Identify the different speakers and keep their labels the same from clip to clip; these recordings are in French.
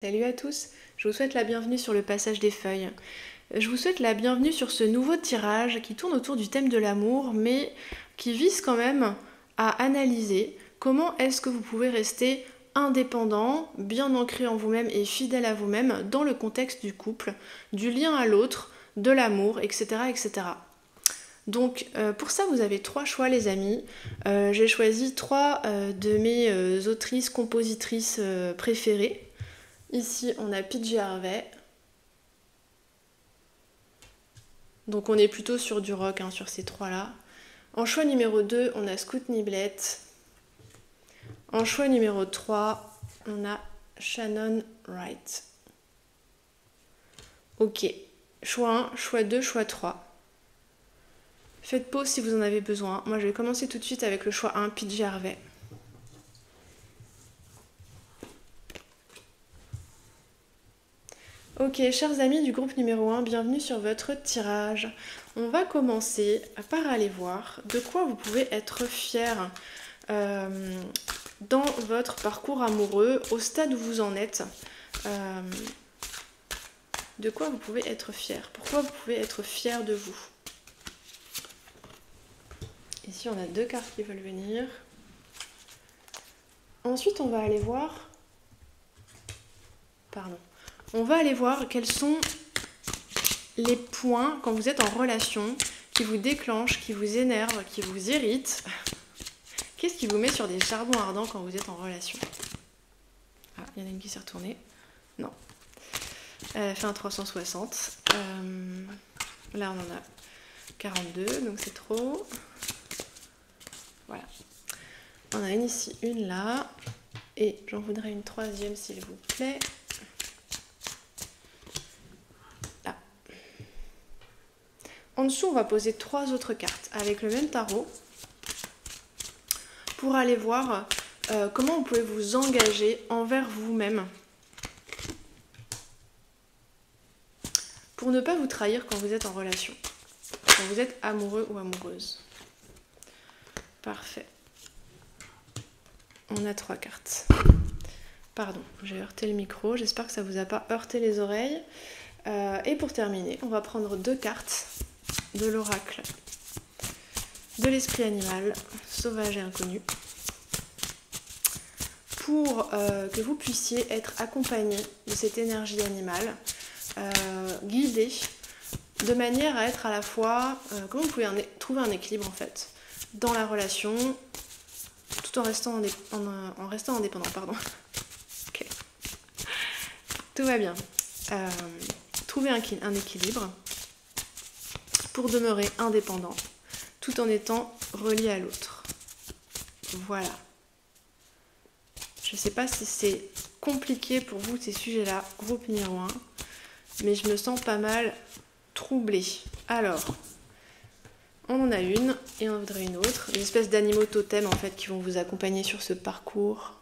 Speaker 1: Salut à tous, je vous souhaite la bienvenue sur le passage des feuilles. Je vous souhaite la bienvenue sur ce nouveau tirage qui tourne autour du thème de l'amour, mais qui vise quand même à analyser comment est-ce que vous pouvez rester indépendant, bien ancré en vous-même et fidèle à vous-même dans le contexte du couple, du lien à l'autre, de l'amour, etc. etc. Donc pour ça vous avez trois choix les amis. J'ai choisi trois de mes autrices, compositrices préférées. Ici, on a PJ Harvey. Donc on est plutôt sur du rock, hein, sur ces trois-là. En choix numéro 2, on a Scoot Niblett. En choix numéro 3, on a Shannon Wright. Ok. Choix 1, choix 2, choix 3. Faites pause si vous en avez besoin. Moi, je vais commencer tout de suite avec le choix 1, PJ Harvey. Ok, chers amis du groupe numéro 1, bienvenue sur votre tirage. On va commencer par aller voir de quoi vous pouvez être fiers dans votre parcours amoureux, au stade où vous en êtes. De quoi vous pouvez être fiers? Pourquoi vous pouvez être fiers de vous? Ici, on a deux cartes qui veulent venir. Ensuite, on va aller voir... On va aller voir quels sont les points, quand vous êtes en relation, qui vous déclenchent, qui vous énervent, qui vous irritent. Qu'est-ce qui vous met sur des charbons ardents quand vous êtes en relation? Ah, il y en a une qui s'est retournée. Non. Elle a fait un 360. Là, on en a 42, donc c'est trop. Voilà. On a une ici, une là. Et j'en voudrais une troisième, s'il vous plaît. Là. En dessous, on va poser trois autres cartes avec le même tarot pour aller voir comment vous pouvez vous engager envers vous-même pour ne pas vous trahir quand vous êtes en relation, quand vous êtes amoureux ou amoureuse. Parfait. On a trois cartes. Pardon, j'ai heurté le micro, j'espère que ça ne vous a pas heurté les oreilles. Et pour terminer, on va prendre deux cartes de l'oracle de l'esprit animal, sauvage et inconnu, pour que vous puissiez être accompagné de cette énergie animale, guidé, de manière à être à la fois, comment vous pouvez trouver un équilibre en fait, dans la relation, tout en restant, indépendant, pardon. Okay. Tout va bien. Trouver un équilibre pour demeurer indépendant, tout en étant relié à l'autre. Voilà. Je ne sais pas si c'est compliqué pour vous ces sujets-là, groupe numéro 1, mais je me sens pas mal troublée. Alors, on en a une et on en voudrait une autre. Des espèces d'animaux totems en fait qui vont vous accompagner sur ce parcours.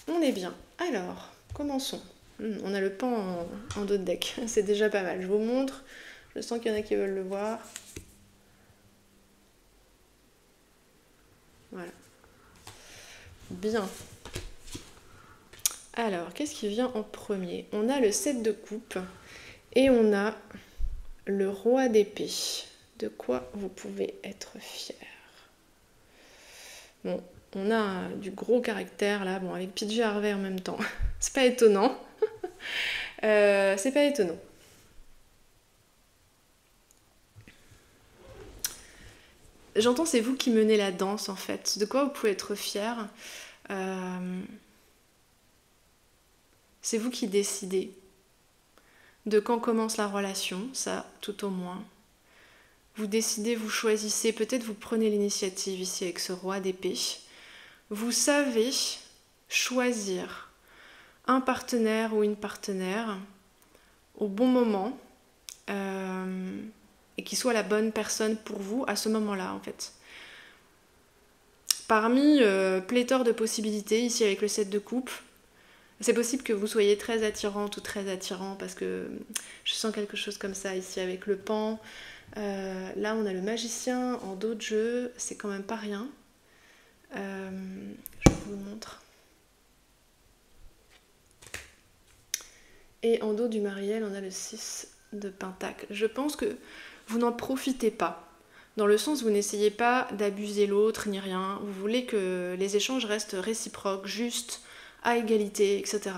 Speaker 1: On est bien. Alors, commençons. On a le pan en dos de deck. C'est déjà pas mal. Je vous montre. Je sens qu'il y en a qui veulent le voir. Voilà. Bien. Alors, qu'est-ce qui vient en premier? On a le 7 de coupe et on a le roi d'épée. De quoi vous pouvez être fiers? Bon, on a du gros caractère là, bon, avec PJ Harvey en même temps. C'est pas étonnant. C'est pas étonnant. J'entends, c'est vous qui menez la danse en fait. De quoi vous pouvez être fiers? C'est vous qui décidez de quand commence la relation, ça tout au moins. Vous décidez, vous choisissez, peut-être vous prenez l'initiative ici avec ce roi d'épée. Vous savez choisir un partenaire ou une partenaire au bon moment et qui soit la bonne personne pour vous à ce moment-là en fait. Parmi pléthore de possibilités ici avec le 7 de coupe, c'est possible que vous soyez très attirante ou très attirant parce que je sens quelque chose comme ça ici avec le pan. Là on a le magicien en dos de jeu, c'est quand même pas rien. Je vous montre. Et en dos du Marielle, on a le 6 de Pentacle. Je pense que vous n'en profitez pas. Dans le sens où vous n'essayez pas d'abuser l'autre ni rien. Vous voulez que les échanges restent réciproques, justes, à égalité, etc.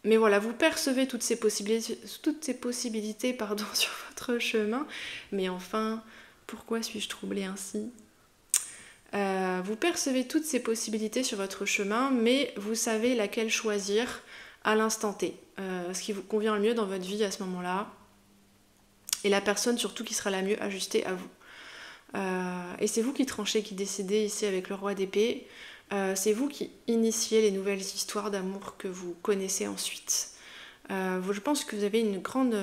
Speaker 1: Mais voilà, vous percevez toutes ces possibilités sur votre chemin. Mais enfin, pourquoi suis-je troublée ainsi ? Vous percevez toutes ces possibilités sur votre chemin, mais vous savez laquelle choisir à l'instant T. Ce qui vous convient le mieux dans votre vie à ce moment-là. Et la personne surtout qui sera la mieux ajustée à vous. Et c'est vous qui tranchez, qui décidez ici avec le roi d'épée. C'est vous qui initiez les nouvelles histoires d'amour que vous connaissez ensuite. Je pense que vous avez une grande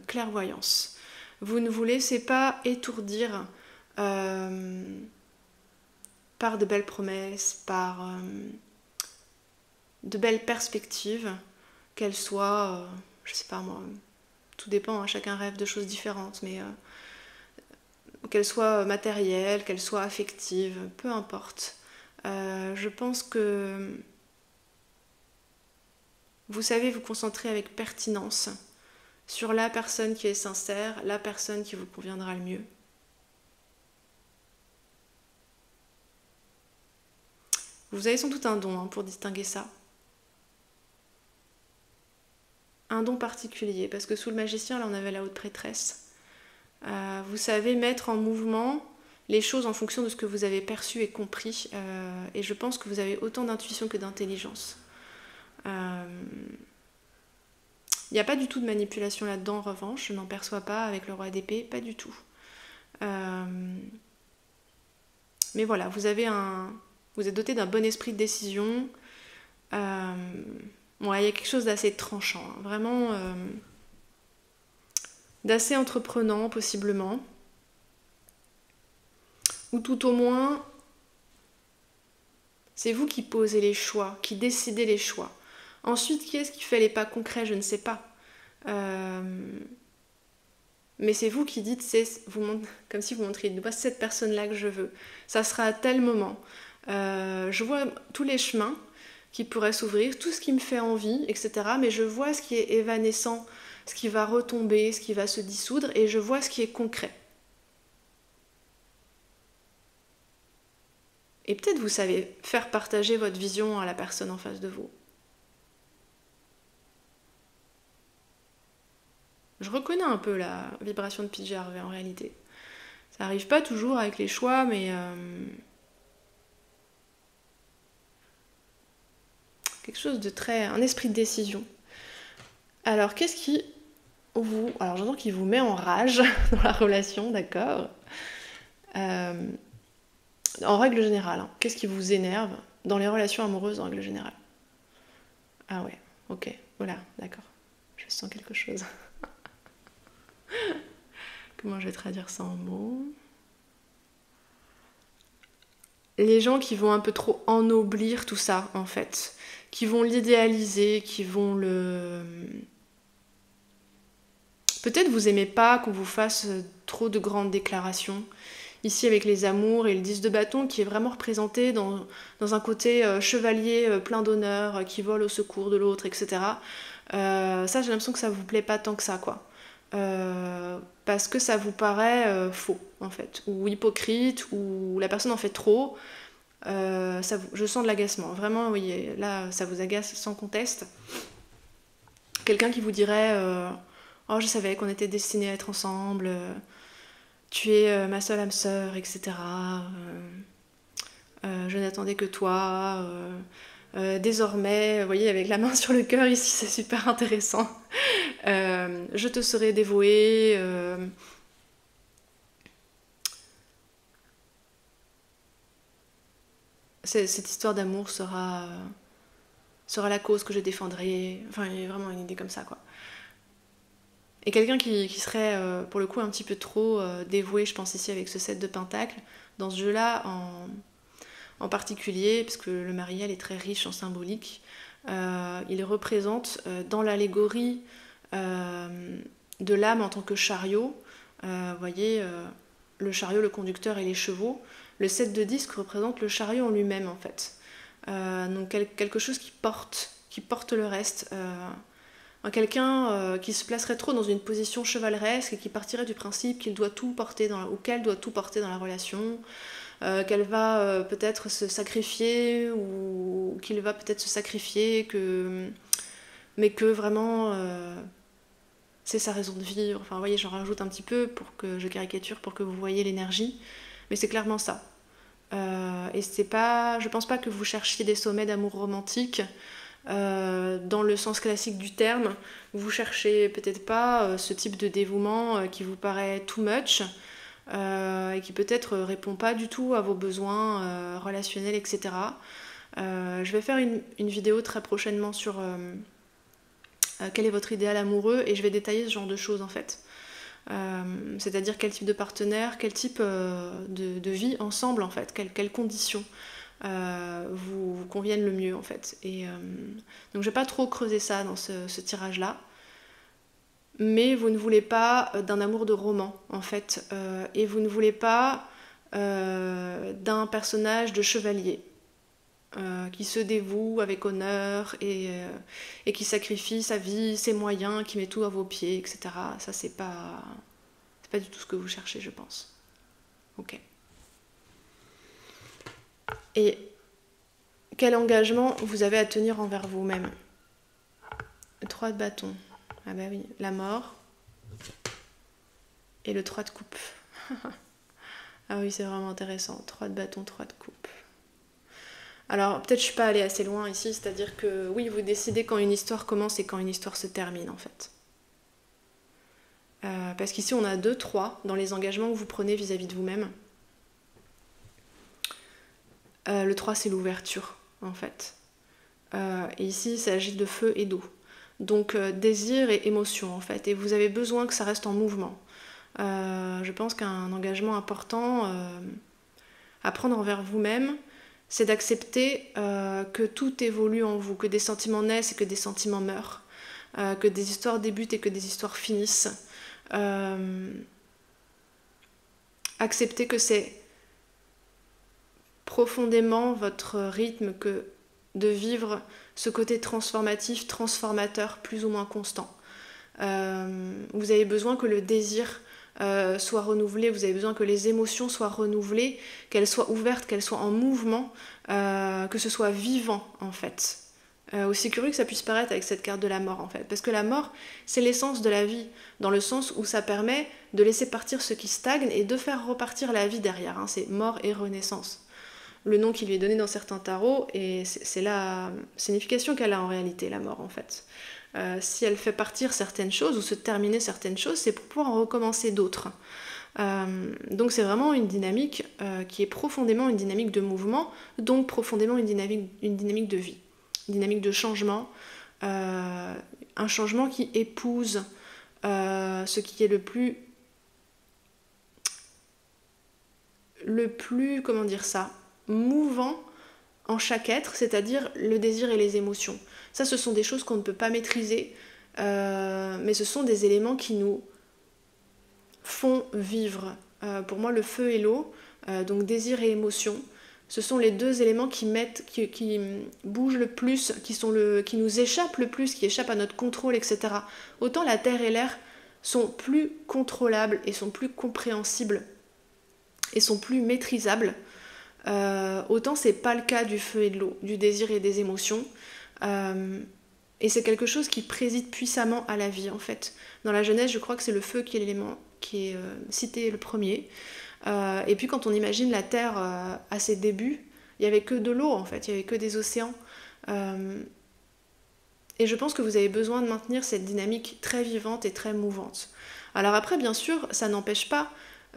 Speaker 1: clairvoyance. Vous ne vous laissez pas étourdir par de belles promesses, par de belles perspectives, qu'elles soient, je sais pas moi, tout dépend, hein, chacun rêve de choses différentes, mais qu'elles soient matérielles, qu'elles soient affectives, peu importe. Je pense que vous savez vous concentrer avec pertinence sur la personne qui est sincère, la personne qui vous conviendra le mieux. Vous avez sans doute un don pour distinguer ça. Un don particulier, parce que sous le magicien, là on avait la haute prêtresse. Vous savez mettre en mouvement les choses en fonction de ce que vous avez perçu et compris. Et je pense que vous avez autant d'intuition que d'intelligence. Il n'y a pas du tout de manipulation là-dedans, en revanche. Je n'en perçois pas avec le roi d'épée, pas du tout. Mais voilà, vous êtes doté d'un bon esprit de décision. Il y a quelque chose d'assez tranchant, hein, vraiment d'assez entreprenant, possiblement. Ou tout au moins, c'est vous qui posez les choix, qui décidez les choix. Ensuite, qui est-ce qui fait les pas concrets ? Je ne sais pas. Mais c'est vous qui dites, comme si vous montriez du doigt, c'est cette personne-là que je veux. Ça sera à tel moment. Je vois tous les chemins qui pourraient s'ouvrir, tout ce qui me fait envie, etc. Mais je vois ce qui est évanescent, ce qui va retomber, ce qui va se dissoudre, et je vois ce qui est concret. Et peut-être vous savez faire partager votre vision à la personne en face de vous. Je reconnais un peu la vibration de PJ Harvey en réalité. Ça n'arrive pas toujours avec les choix, mais quelque chose de très... un esprit de décision. Alors, qu'est-ce qui vous... Alors, j'entends qu'il vous met en rage dans la relation, d'accord. En règle générale, hein, qu'est-ce qui vous énerve dans les relations amoureuses en règle générale ? Ah ouais, ok, voilà, d'accord. Je sens quelque chose. Comment je vais traduire ça en mots ? Les gens qui vont un peu trop ennoblir tout ça, en fait. Qui vont l'idéaliser, qui vont le... Peut-être vous aimez pas qu'on vous fasse trop de grandes déclarations. Ici avec les amours et le 10 de bâton qui est vraiment représenté dans un côté chevalier plein d'honneur, qui vole au secours de l'autre, etc. Ça, j'ai l'impression que ça vous plaît pas tant que ça, quoi. Parce que ça vous paraît faux, en fait, ou hypocrite, ou la personne en fait trop. Je sens de l'agacement, vraiment, oui, là, ça vous agace sans conteste. Quelqu'un qui vous dirait oh, je savais qu'on était destinés à être ensemble, tu es ma seule âme sœur, etc. Je n'attendais que toi. Désormais, vous voyez, avec la main sur le cœur ici, c'est super intéressant. Je te serai dévouée. Cette histoire d'amour sera la cause que je défendrai. Enfin, il y a vraiment une idée comme ça, quoi. Et quelqu'un qui serait, pour le coup, un petit peu trop dévoué, je pense ici avec ce 7 de Pentacle, dans ce jeu-là en particulier, parce que le Marielle est très riche en symbolique, il représente dans l'allégorie de l'âme en tant que chariot, vous voyez, le chariot, le conducteur et les chevaux. Le 7 de disque représente le chariot en lui-même, en fait. Donc quelque chose qui qui porte le reste. Quelqu'un qui se placerait trop dans une position chevaleresque et qui partirait du principe qu'il doit tout porter ou qu'elle doit tout porter dans la relation, qu'elle va peut-être se sacrifier ou qu'il va peut-être se sacrifier, mais que vraiment c'est sa raison de vivre. Enfin, vous voyez, j'en rajoute un petit peu pour que je caricature, pour que vous voyez l'énergie, mais c'est clairement ça. Et c'est pas, je pense pas que vous cherchiez des sommets d'amour romantique dans le sens classique du terme. Vous cherchez peut-être pas ce type de dévouement qui vous paraît too much et qui peut-être répond pas du tout à vos besoins relationnels, etc. Je vais faire une vidéo très prochainement sur quel est votre idéal amoureux et je vais détailler ce genre de choses en fait. C'est-à-dire quel type de partenaire, quel type de vie ensemble en fait, quelles conditions vous conviennent le mieux en fait. Et donc je vais pas trop creuser ça dans ce tirage-là. Mais vous ne voulez pas d'un amour de roman en fait, et vous ne voulez pas d'un personnage de chevalier qui se dévoue avec honneur et qui sacrifie sa vie, ses moyens, qui met tout à vos pieds, etc. Ça c'est pas du tout ce que vous cherchez, je pense. Ok. Et quel engagement vous avez à tenir envers vous-même? 3 de bâton. Ah bah oui, la mort. Et le 3 de coupe. Ah oui, c'est vraiment intéressant. 3 de bâton, 3 de coupe. Alors, peut-être je suis pas allée assez loin ici, c'est-à-dire que oui, vous décidez quand une histoire commence et quand une histoire se termine, en fait. Parce qu'ici, on a 2, 3 dans les engagements que vous prenez vis-à-vis de vous-même. Le 3, c'est l'ouverture, en fait. Et ici, il s'agit de feu et d'eau. Donc, désir et émotion, en fait. Et vous avez besoin que ça reste en mouvement. Je pense qu'un engagement important à prendre envers vous-même, c'est d'accepter que tout évolue en vous, que des sentiments naissent et que des sentiments meurent, que des histoires débutent et que des histoires finissent. Accepter que c'est profondément votre rythme que de vivre ce côté transformatif, transformateur, plus ou moins constant. Vous avez besoin que le désir soit renouvelé, vous avez besoin que les émotions soient renouvelées, qu'elles soient ouvertes, qu'elles soient en mouvement, que ce soit vivant en fait. Aussi curieux que ça puisse paraître avec cette carte de la mort en fait, parce que la mort c'est l'essence de la vie, dans le sens où ça permet de laisser partir ce qui stagne et de faire repartir la vie derrière, hein. C'est mort et renaissance. Le nom qui lui est donné dans certains tarots, et c'est la signification qu'elle a en réalité, la mort en fait. Si elle fait partir certaines choses ou se terminer certaines choses, c'est pour pouvoir en recommencer d'autres. Donc c'est vraiment une dynamique qui est profondément une dynamique de mouvement, donc profondément une dynamique de vie, une dynamique de changement, un changement qui épouse ce qui est le plus, comment dire ça, mouvant en chaque être, c'est-à-dire le désir et les émotions. Ça, ce sont des choses qu'on ne peut pas maîtriser, mais ce sont des éléments qui nous font vivre. Pour moi, le feu et l'eau, donc désir et émotion, ce sont les 2 éléments qui bougent le plus, qui nous échappent le plus, qui échappent à notre contrôle, etc. Autant la terre et l'air sont plus contrôlables et sont plus compréhensibles et sont plus maîtrisables. Autant c'est pas le cas du feu et de l'eau, du désir et des émotions. Et c'est quelque chose qui préside puissamment à la vie en fait. Dans la Genèse, je crois que c'est le feu qui est l'élément qui est cité le premier. Et puis quand on imagine la Terre à ses débuts, il n'y avait que de l'eau en fait, il n'y avait que des océans. Et je pense que vous avez besoin de maintenir cette dynamique très vivante et très mouvante. Alors après, bien sûr, ça n'empêche pas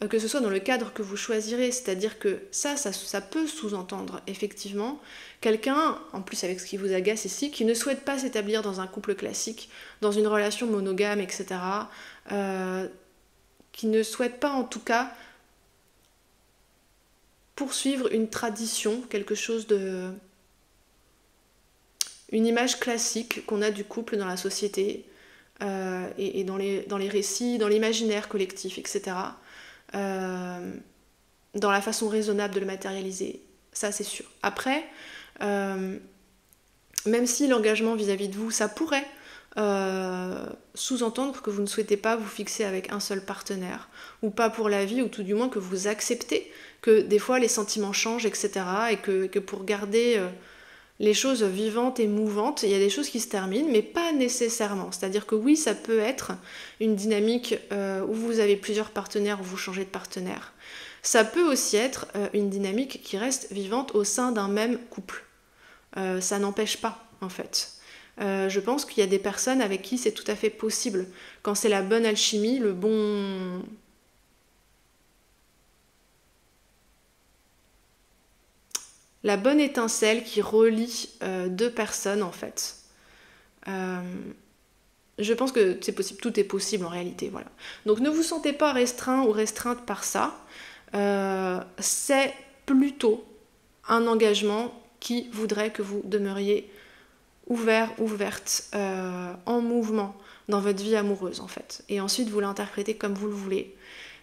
Speaker 1: que ce soit dans le cadre que vous choisirez, c'est-à-dire que ça peut sous-entendre effectivement quelqu'un, en plus avec ce qui vous agace ici, qui ne souhaite pas s'établir dans un couple classique, dans une relation monogame, etc., qui ne souhaite pas en tout cas poursuivre une tradition, quelque chose de... une image classique qu'on a du couple dans la société et dans les récits, dans l'imaginaire collectif, etc., dans la façon raisonnable de le matérialiser, ça c'est sûr. Après, même si l'engagement vis-à-vis de vous, ça pourrait sous-entendre que vous ne souhaitez pas vous fixer avec un seul partenaire, ou pas pour la vie, ou tout du moins que vous acceptez que des fois les sentiments changent, etc. Et que pour garder les choses vivantes et mouvantes, il y a des choses qui se terminent, mais pas nécessairement. C'est-à-dire que oui, ça peut être une dynamique où vous avez plusieurs partenaires, où vous changez de partenaire. Ça peut aussi être une dynamique qui reste vivante au sein d'un même couple. Ça n'empêche pas, en fait. Je pense qu'il y a des personnes avec qui c'est tout à fait possible. Quand c'est la bonne alchimie, la bonne étincelle qui relie deux personnes, en fait. Je pense que c'est possible, tout est possible en réalité, voilà. Donc ne vous sentez pas restreint ou restreinte par ça. C'est plutôt un engagement qui voudrait que vous demeuriez ouvert, ouverte, en mouvement dans votre vie amoureuse en fait. Et ensuite vous l'interprétez comme vous le voulez.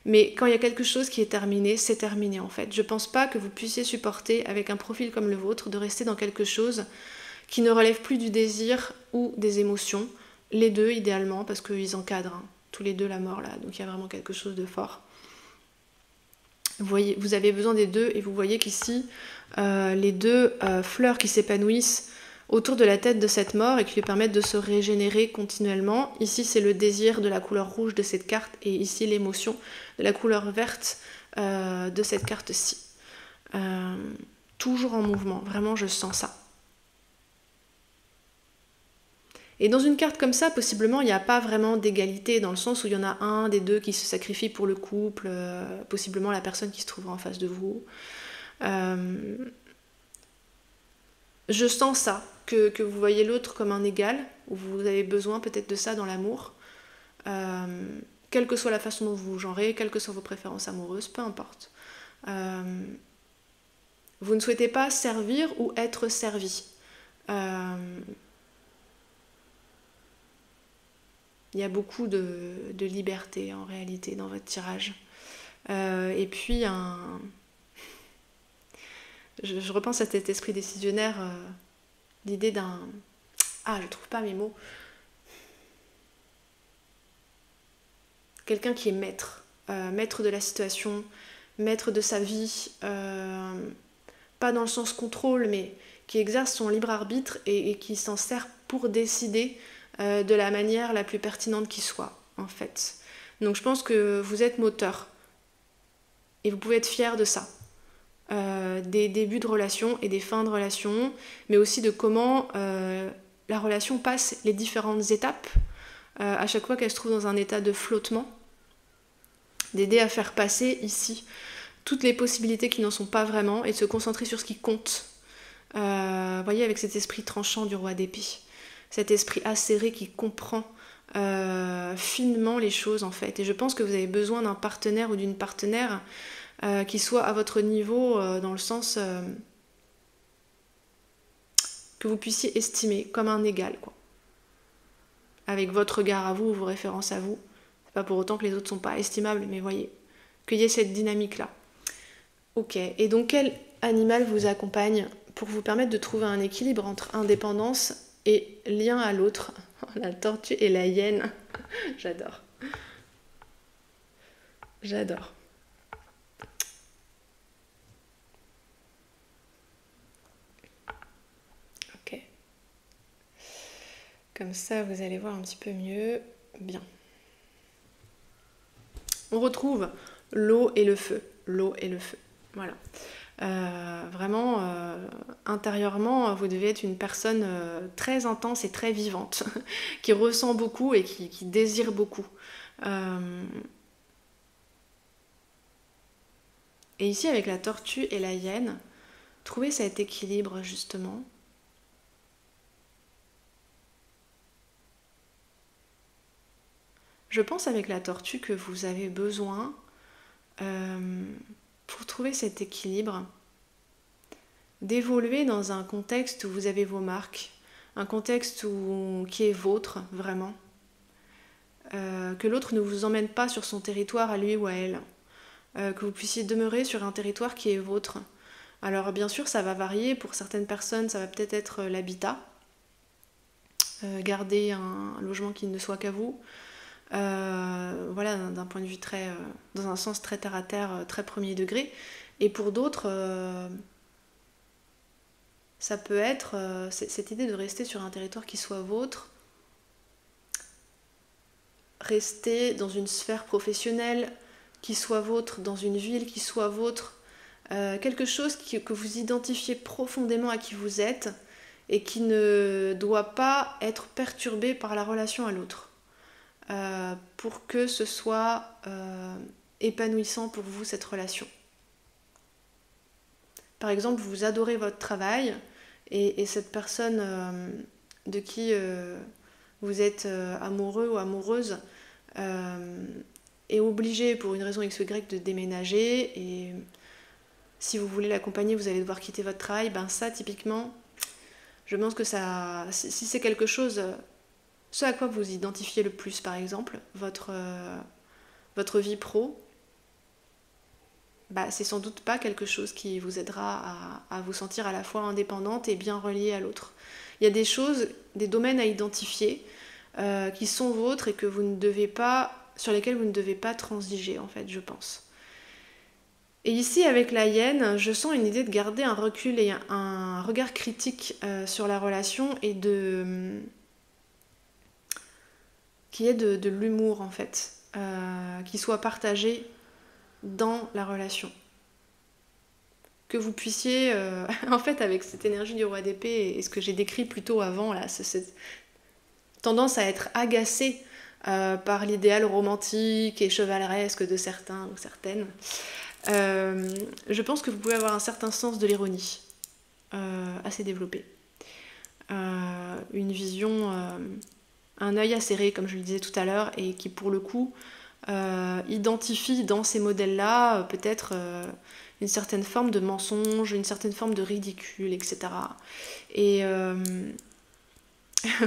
Speaker 1: Mais quand il y a quelque chose qui est terminé, c'est terminé en fait. Je pense pas que vous puissiez supporter avec un profil comme le vôtre de rester dans quelque chose qui ne relève plus du désir ou des émotions. Les deux idéalement parce qu'ils encadrent hein, tous les deux la mort là. Donc il y a vraiment quelque chose de fort. Vous voyez, vous avez besoin des deux et vous voyez qu'ici les deux fleurs qui s'épanouissent autour de la tête de cette mort et qui lui permettent de se régénérer continuellement. Ici, c'est le désir de la couleur rouge de cette carte et ici, l'émotion de la couleur verte de cette carte-ci. Toujours en mouvement, vraiment, je sens ça. Et dans une carte comme ça, possiblement, il n'y a pas vraiment d'égalité, dans le sens où il y en a un des deux qui se sacrifie pour le couple, possiblement la personne qui se trouvera en face de vous. Je sens ça, que vous voyez l'autre comme un égal, où vous avez besoin peut-être de ça dans l'amour, quelle que soit la façon dont vous vous genrez, quelles que soient vos préférences amoureuses, peu importe. Vous ne souhaitez pas servir ou être servi. Il y a beaucoup de liberté en réalité dans votre tirage. Et puis je repense à cet esprit décisionnaire, l'idée d'un... Ah, je trouve pas mes mots. Quelqu'un qui est maître, maître de la situation, maître de sa vie, pas dans le sens contrôle, mais qui exerce son libre arbitre et qui s'en sert pour décider de la manière la plus pertinente qui soit, en fait. Donc je pense que vous êtes moteur et vous pouvez être fier de ça. Des débuts de relation et des fins de relation, mais aussi de comment la relation passe les différentes étapes, à chaque fois qu'elle se trouve dans un état de flottement, d'aider à faire passer ici toutes les possibilités qui n'en sont pas vraiment et de se concentrer sur ce qui compte. Voyez, avec cet esprit tranchant du roi d'épée, cet esprit acéré qui comprend finement les choses en fait. Et je pense que vous avez besoin d'un partenaire ou d'une partenaire qui soit à votre niveau dans le sens que vous puissiez estimer comme un égal, quoi. Avec votre regard à vous, vos références à vous. C'est pas pour autant que les autres sont pas estimables, mais voyez, qu'il y ait cette dynamique-là. Ok, et donc quel animal vous accompagne pour vous permettre de trouver un équilibre entre indépendance et lien à l'autre? La tortue et la hyène. J'adore. J'adore. Ok. Comme ça, vous allez voir un petit peu mieux. Bien. On retrouve l'eau et le feu. L'eau et le feu. Voilà. Vraiment, intérieurement, vous devez être une personne très intense et très vivante, qui ressent beaucoup et qui désire beaucoup. Et ici, avec la tortue et la hyène, trouvez cet équilibre, justement. Je pense avec la tortue que vous avez besoin... pour trouver cet équilibre, d'évoluer dans un contexte où vous avez vos marques, un contexte qui est vôtre, vraiment. Que l'autre ne vous emmène pas sur son territoire à lui ou à elle. Que vous puissiez demeurer sur un territoire qui est vôtre. Alors bien sûr, ça va varier. Pour certaines personnes, ça va peut-être être l'habitat. garder un logement qui ne soit qu'à vous. Voilà, d'un point de vue très, dans un sens très terre à terre, très premier degré. Et pour d'autres, ça peut être cette idée de rester sur un territoire qui soit vôtre, rester dans une sphère professionnelle qui soit vôtre, dans une ville qui soit vôtre, quelque chose que vous identifiez profondément à qui vous êtes et qui ne doit pas être perturbé par la relation à l'autre, pour que ce soit épanouissant pour vous, cette relation. Par exemple, vous adorez votre travail et cette personne de qui vous êtes amoureux ou amoureuse est obligée pour une raison X ou Y de déménager, et si vous voulez l'accompagner, vous allez devoir quitter votre travail. Ben ça, typiquement, je pense que ça, si c'est quelque chose, ce à quoi vous identifiez le plus, par exemple, votre vie pro, bah, c'est sans doute pas quelque chose qui vous aidera à vous sentir à la fois indépendante et bien reliée à l'autre. Il y a des choses, des domaines à identifier qui sont vôtres et que vous ne devez pas, sur lesquels vous ne devez pas transiger, en fait, je pense. Et ici, avec la hyène, je sens une idée de garder un recul et un regard critique sur la relation, et qui est de l'humour, en fait, qui soit partagé dans la relation. Que vous puissiez, en fait, avec cette énergie du roi d'épée et ce que j'ai décrit plus tôt avant, là, cette tendance à être agacé par l'idéal romantique et chevaleresque de certains ou certaines, je pense que vous pouvez avoir un certain sens de l'ironie assez développé. Une vision, un œil acéré, comme je le disais tout à l'heure, et qui, pour le coup, identifie dans ces modèles-là peut-être une certaine forme de mensonge, une certaine forme de ridicule, etc. Et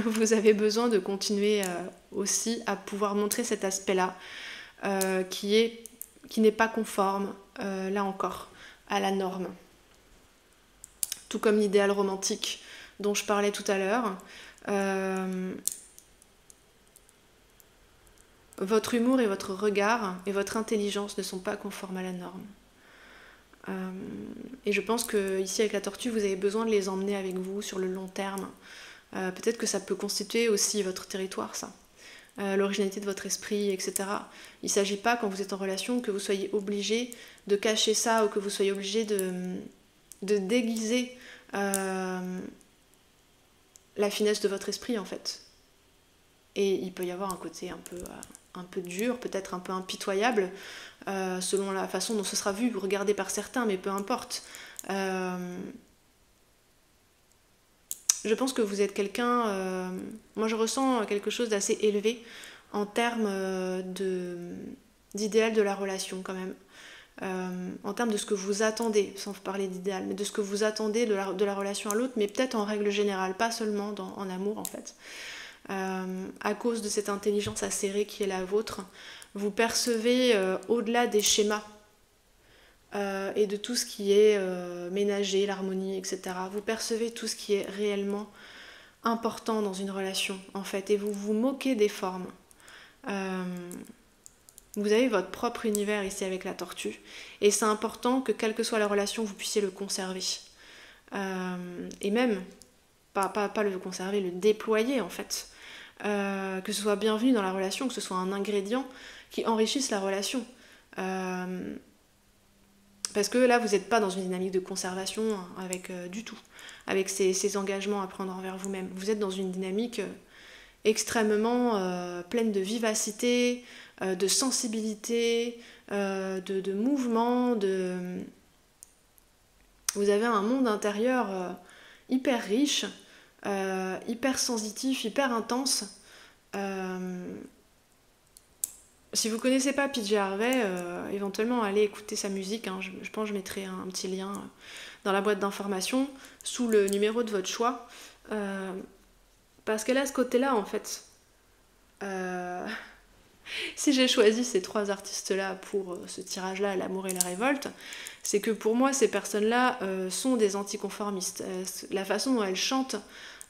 Speaker 1: vous avez besoin de continuer aussi à pouvoir montrer cet aspect-là qui n'est pas conforme, là encore, à la norme. Tout comme l'idéal romantique dont je parlais tout à l'heure. Votre humour et votre regard et votre intelligence ne sont pas conformes à la norme. Et je pense que ici avec la tortue, vous avez besoin de les emmener avec vous sur le long terme. Peut-être que ça peut constituer aussi votre territoire, ça. L'originalité de votre esprit, etc. Il ne s'agit pas, quand vous êtes en relation, que vous soyez obligé de cacher ça, ou que vous soyez obligé de déguiser la finesse de votre esprit, en fait. Et il peut y avoir un côté un peu dur, peut-être un peu impitoyable, selon la façon dont ce sera vu, regardé par certains, mais peu importe. Je pense que vous êtes quelqu'un... moi, je ressens quelque chose d'assez élevé en termes d'idéal de la relation, quand même. En termes de ce que vous attendez, sans parler d'idéal, mais de ce que vous attendez de la relation à l'autre, mais peut-être en règle générale, pas seulement en amour, en fait. À cause de cette intelligence acérée qui est la vôtre, vous percevez au-delà des schémas et de tout ce qui est ménager, l'harmonie, etc. Vous percevez tout ce qui est réellement important dans une relation, en fait, et vous vous moquez des formes. Vous avez votre propre univers ici avec la tortue, et c'est important que, quelle que soit la relation, vous puissiez le conserver. Et même, pas le conserver, le déployer, en fait. Que ce soit bienvenu dans la relation, que ce soit un ingrédient qui enrichisse la relation. Parce que là, vous n'êtes pas dans une dynamique de conservation avec du tout, avec ces engagements à prendre envers vous-même. Vous êtes dans une dynamique extrêmement pleine de vivacité, de sensibilité, de mouvement, Vous avez un monde intérieur hyper riche, hyper sensitif, hyper intense. Si vous connaissez pas PJ Harvey, éventuellement allez écouter sa musique, hein. Je pense que je mettrai un petit lien dans la boîte d'informations sous le numéro de votre choix, parce qu'elle a ce côté-là, en fait. Si j'ai choisi ces trois artistes-là pour ce tirage-là, l'amour et la révolte, c'est que pour moi, ces personnes-là sont des anticonformistes. La façon dont elles chantent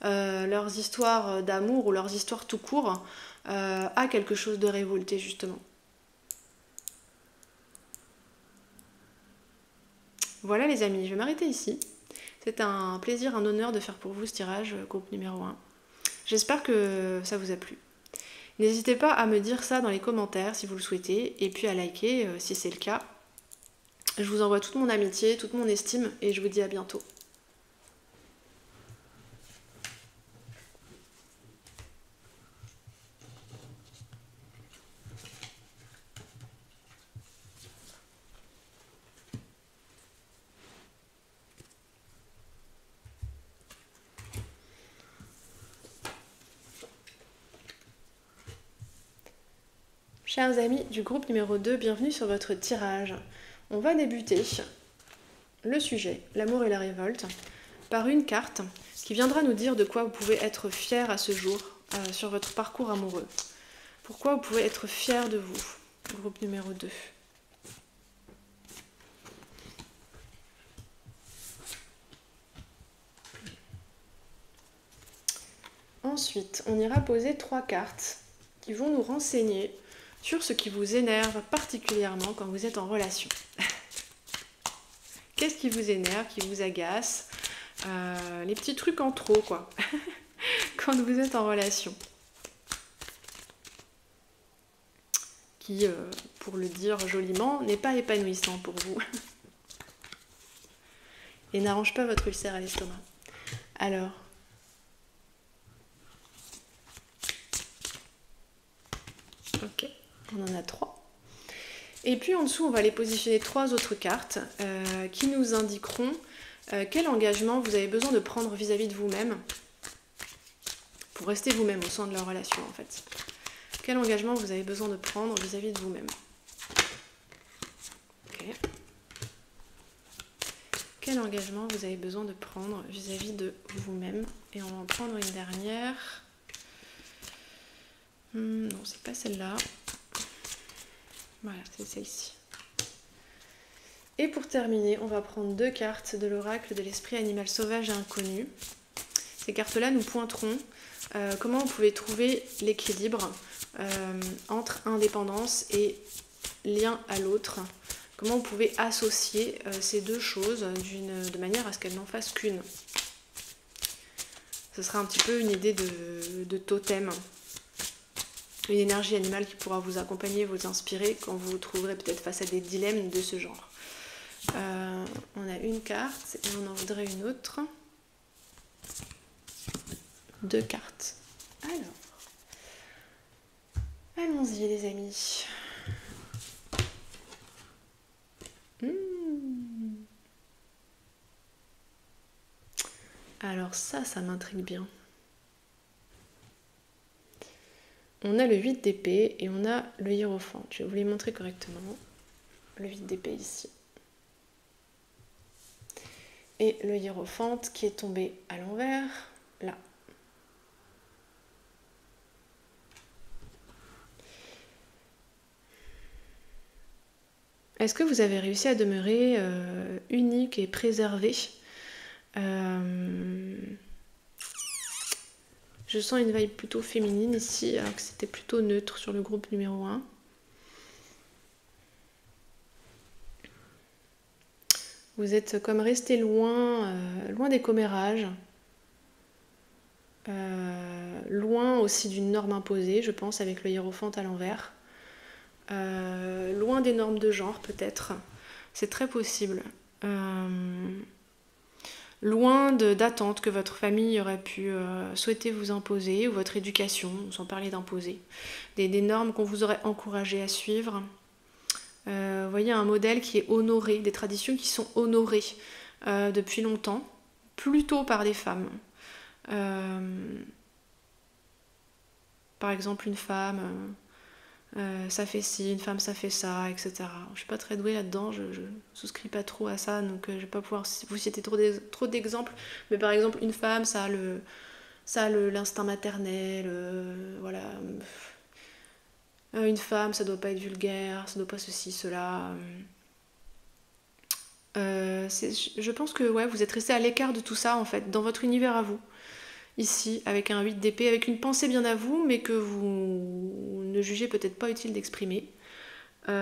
Speaker 1: leurs histoires d'amour ou leurs histoires tout court à quelque chose de révolté justement. Voilà les amis, je vais m'arrêter ici. C'est un plaisir, un honneur de faire pour vous ce tirage groupe numéro 1. J'espère que ça vous a plu. N'hésitez pas à me dire ça dans les commentaires si vous le souhaitez, et puis à liker si c'est le cas. Je vous envoie toute mon amitié, toute mon estime, et je vous dis à bientôt. Chers amis du groupe numéro 2, bienvenue sur votre tirage. On va débuter le sujet, l'amour et la révolte, par une carte qui viendra nous dire de quoi vous pouvez être fier à ce jour sur votre parcours amoureux. Pourquoi vous pouvez être fier de vous, groupe numéro 2. Ensuite, on ira poser 3 cartes qui vont nous renseigner sur ce qui vous énerve particulièrement quand vous êtes en relation. Qu'est-ce qui vous énerve, qui vous agace, les petits trucs en trop, quoi, quand vous êtes en relation. Qui, pour le dire joliment, n'est pas épanouissant pour vous. Et n'arrange pas votre ulcère à l'estomac. Alors, ok, on en a 3. Et puis en dessous, on va les positionner 3 autres cartes qui nous indiqueront quel engagement vous avez besoin de prendre vis-à-vis de vous-même pour rester vous-même au sein de la relation en fait. Quel engagement vous avez besoin de prendre vis-à-vis de vous-même. Ok. Quel engagement vous avez besoin de prendre vis-à-vis de vous-même. Et on va en prendre une dernière. Non, c'est pas celle-là. Voilà, c'est celle-ci. Et pour terminer, on va prendre 2 cartes de l'oracle de l'esprit animal sauvage et inconnu. Ces cartes-là nous pointeront comment vous pouvez trouver l'équilibre entre indépendance et lien à l'autre. Comment vous pouvez associer ces deux choses de manière à ce qu'elles n'en fassent qu'une. Ce sera un petit peu une idée de totem. Une énergie animale qui pourra vous accompagner, vous inspirer quand vous vous trouverez peut-être face à des dilemmes de ce genre. On a une carte et on en voudrait une autre. 2 cartes. Alors, allons-y les amis. Alors ça m'intrigue bien. On a le 8 d'épée et on a le hiérophante. Je vais vous les montrer correctement. Le 8 d'épée ici. Et le hiérophante qui est tombé à l'envers, là. Est-ce que vous avez réussi à demeurer unique et préservé Je sens une vibe plutôt féminine ici, alors que c'était plutôt neutre sur le groupe numéro 1. Vous êtes comme resté loin, loin des commérages, loin aussi d'une norme imposée, je pense, avec le hiérophante à l'envers. Loin des normes de genre, peut-être. C'est très possible. Loin d'attentes que votre famille aurait pu souhaiter vous imposer, ou votre éducation, sans parler d'imposer. Des normes qu'on vous aurait encouragé à suivre. Vous voyez un modèle qui est honoré, des traditions qui sont honorées depuis longtemps, plutôt par des femmes. Par exemple, une femme, ça fait ci, une femme, ça fait ça, etc. Je suis pas très douée là-dedans, je souscris pas trop à ça, donc je vais pas pouvoir vous citer trop d'exemples. Mais par exemple, une femme, ça a l'instinct maternel, voilà. Une femme, ça doit pas être vulgaire, ça doit pas ceci, cela. Je pense que ouais, vous êtes resté à l'écart de tout ça en fait, dans votre univers à vous. ici, avec un 8 d'épée, avec une pensée bien à vous, mais que vous ne jugez peut-être pas utile d'exprimer. Vous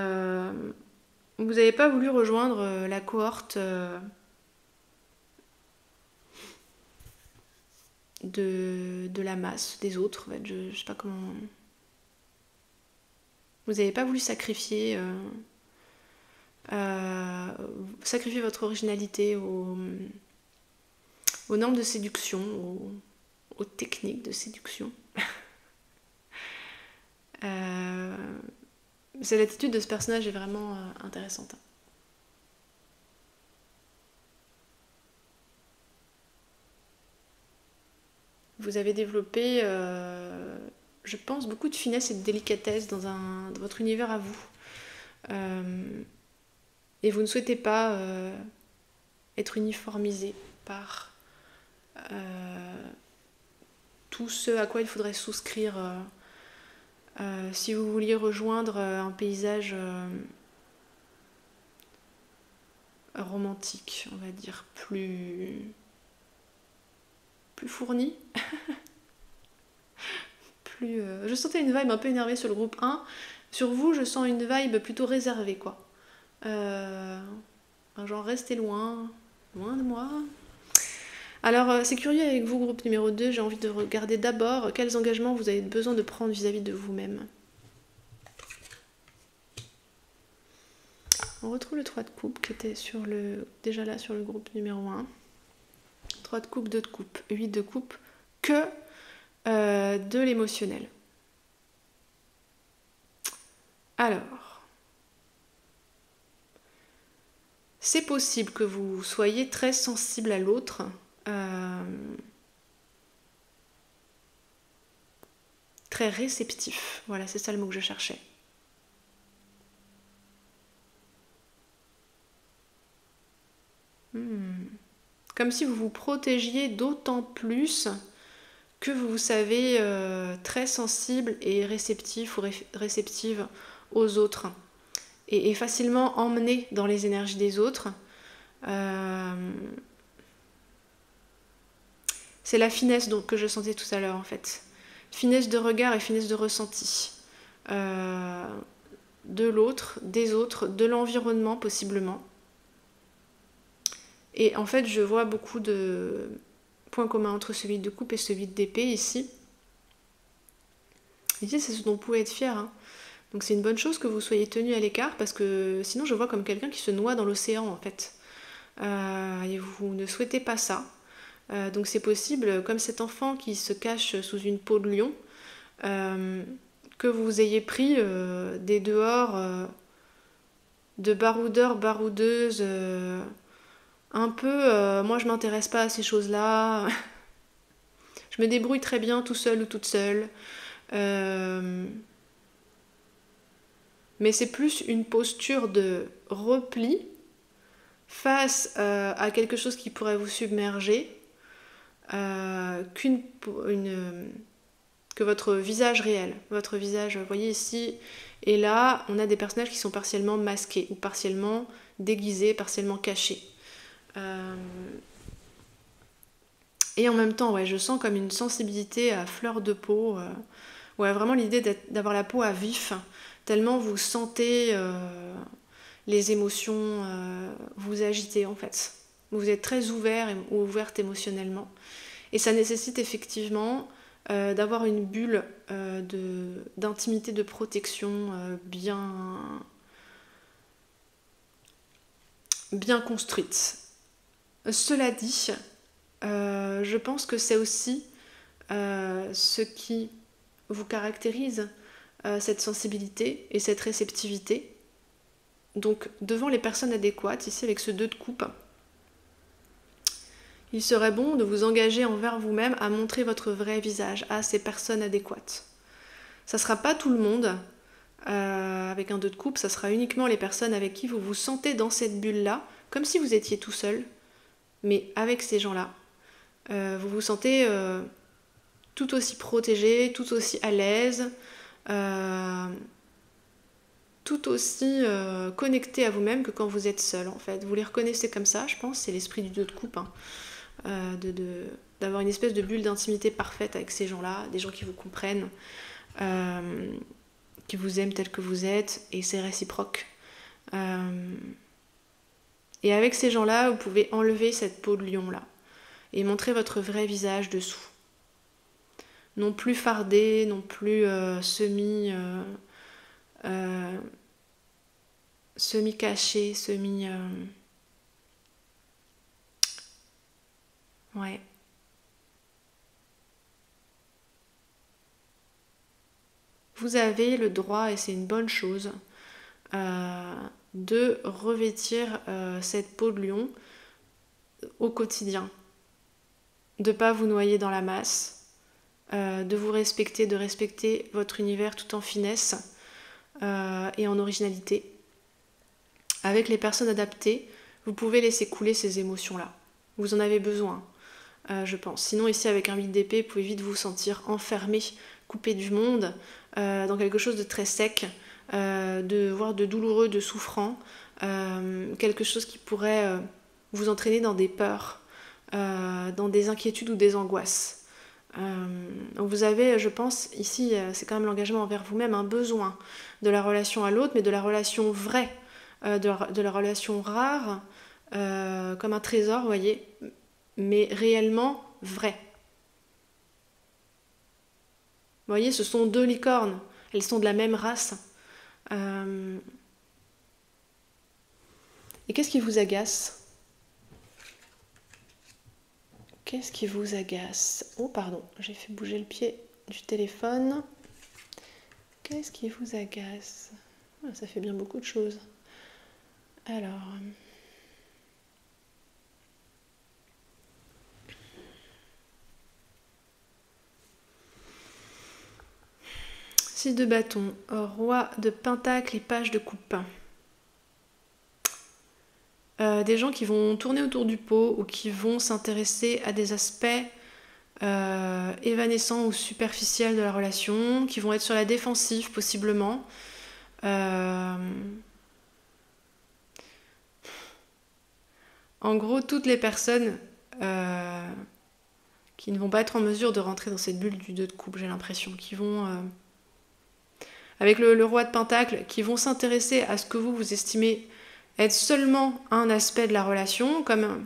Speaker 1: n'avez pas voulu rejoindre la cohorte de la masse des autres. En fait, je sais pas comment... Vous n'avez pas voulu sacrifier votre originalité aux normes de séduction, aux techniques de séduction. L'attitude de ce personnage est vraiment intéressante. Vous avez développé, je pense, beaucoup de finesse et de délicatesse dans votre univers à vous. Et vous ne souhaitez pas être uniformisé par tout ce à quoi il faudrait souscrire si vous vouliez rejoindre un paysage romantique, on va dire, plus fourni. Je sentais une vibe un peu énervée sur le groupe 1. Sur vous, je sens une vibe plutôt réservée, quoi. Genre, restez loin de moi. Alors, c'est curieux avec vous, groupe numéro 2, j'ai envie de regarder d'abord quels engagements vous avez besoin de prendre vis-à-vis de vous-même. On retrouve le 3 de coupe qui était déjà là sur le groupe numéro 1. 3 de coupe, 2 de coupe, 8 de coupe, que de l'émotionnel. Alors, c'est possible que vous soyez très sensible à l'autre. Très réceptif. Voilà, c'est ça le mot que je cherchais. Comme si vous vous protégiez d'autant plus que vous savez très sensible et réceptif ou réceptive aux autres et facilement emmené dans les énergies des autres. C'est la finesse donc, que je sentais tout à l'heure en fait. Finesse de regard et finesse de ressenti. De l'autre, des autres, de l'environnement possiblement. Et en fait, je vois beaucoup de points communs entre ce 8 de coupe et ce 8 d'épée ici. Ici, c'est ce dont vous pouvez être fier. Hein. Donc c'est une bonne chose que vous soyez tenu à l'écart parce que sinon je vois comme quelqu'un qui se noie dans l'océan en fait. Et vous ne souhaitez pas ça. Donc c'est possible, comme cet enfant qui se cache sous une peau de lion, que vous ayez pris des dehors de baroudeurs, baroudeuses, un peu, moi je m'intéresse pas à ces choses-là, je me débrouille très bien tout seul ou toute seule. Mais c'est plus une posture de repli face à quelque chose qui pourrait vous submerger que votre visage réel. Votre visage, vous voyez ici, et là, on a des personnages qui sont partiellement masqués ou partiellement déguisés, partiellement cachés. Et en même temps, ouais, je sens comme une sensibilité à fleur de peau. Ouais, vraiment l'idée d'avoir la peau à vif, tellement vous sentez les émotions vous agiter en fait. Vous êtes très ouvert ou ouverte émotionnellement. Et ça nécessite effectivement d'avoir une bulle d'intimité, de protection bien construite. Cela dit, je pense que c'est aussi ce qui vous caractérise, cette sensibilité et cette réceptivité. Donc devant les personnes adéquates, ici avec ce 2 de coupe, il serait bon de vous engager envers vous-même à montrer votre vrai visage à ces personnes adéquates. Ça ne sera pas tout le monde, avec un 2 de coupe, ça sera uniquement les personnes avec qui vous vous sentez dans cette bulle-là, comme si vous étiez tout seul, mais avec ces gens-là. Vous vous sentez tout aussi protégé, tout aussi à l'aise, tout aussi connecté à vous-même que quand vous êtes seul en fait. Vous les reconnaissez comme ça, je pense, c'est l'esprit du 2 de coupe, hein. d'avoir une espèce de bulle d'intimité parfaite avec ces gens-là, des gens qui vous comprennent, qui vous aiment tel que vous êtes, et c'est réciproque. Et avec ces gens-là, vous pouvez enlever cette peau de lion-là et montrer votre vrai visage dessous. Non plus fardé, non plus semi-caché, ouais. Vous avez le droit, et c'est une bonne chose, de revêtir cette peau de lion au quotidien. De ne pas vous noyer dans la masse, de vous respecter, de respecter votre univers tout en finesse et en originalité. Avec les personnes adaptées, vous pouvez laisser couler ces émotions-là. Vous en avez besoin, je pense. Sinon, ici, avec un 8 d'épée, vous pouvez vite vous sentir enfermé, coupé du monde, dans quelque chose de très sec, voire de douloureux, de souffrant, quelque chose qui pourrait vous entraîner dans des peurs, dans des inquiétudes ou des angoisses. Vous avez, je pense, ici, c'est quand même l'engagement envers vous-même, un besoin de la relation à l'autre, mais de la relation vraie, de la relation rare, comme un trésor, vous voyez, mais réellement vrai. Vous voyez, ce sont 2 licornes, elles sont de la même race. Et qu'est-ce qui vous agace ? Qu'est-ce qui vous agace ? Oh, pardon, j'ai fait bouger le pied du téléphone. Qu'est-ce qui vous agace ? Ça fait bien beaucoup de choses. Alors... 6 de bâton, roi de pentacle et page de coupe. Des gens qui vont tourner autour du pot ou qui vont s'intéresser à des aspects évanescents ou superficiels de la relation, qui vont être sur la défensive possiblement. En gros, toutes les personnes qui ne vont pas être en mesure de rentrer dans cette bulle du 2 de coupe, j'ai l'impression, qui vont... avec le roi de pentacle, qui vont s'intéresser à ce que vous estimez être seulement un aspect de la relation, comme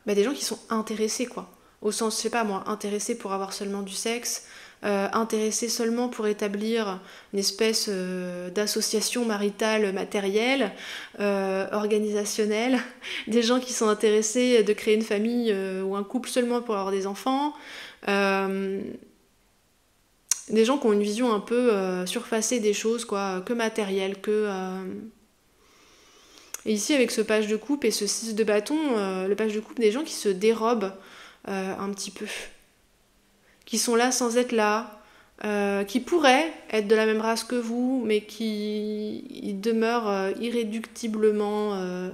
Speaker 1: des gens qui sont intéressés, quoi. Au sens, je sais pas moi, intéressés pour avoir seulement du sexe, intéressés seulement pour établir une espèce d'association maritale matérielle, organisationnelle, des gens qui sont intéressés de créer une famille ou un couple seulement pour avoir des enfants, des gens qui ont une vision un peu surfacée des choses, quoi, que matérielle, que... Et ici, avec ce page de coupe et ce 6 de bâton, le page de coupe, des gens qui se dérobent un petit peu, qui sont là sans être là, qui pourraient être de la même race que vous, mais qui demeurent irréductiblement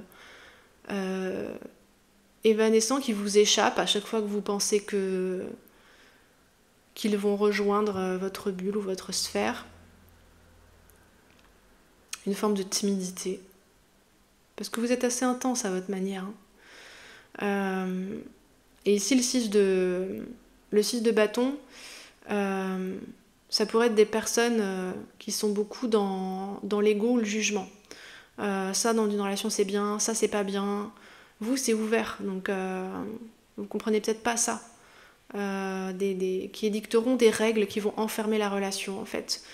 Speaker 1: évanescents, qui vous échappent à chaque fois que vous pensez qu'ils vont rejoindre votre bulle ou votre sphère. Une forme de timidité. Parce que vous êtes assez intense à votre manière. Et ici, le 6 de bâton, ça pourrait être des personnes qui sont beaucoup dans l'ego ou le jugement. Ça, dans une relation, c'est bien, ça, c'est pas bien. Vous, c'est ouvert, donc vous comprenez peut-être pas ça. Qui édicteront des règles qui vont enfermer la relation, en fait.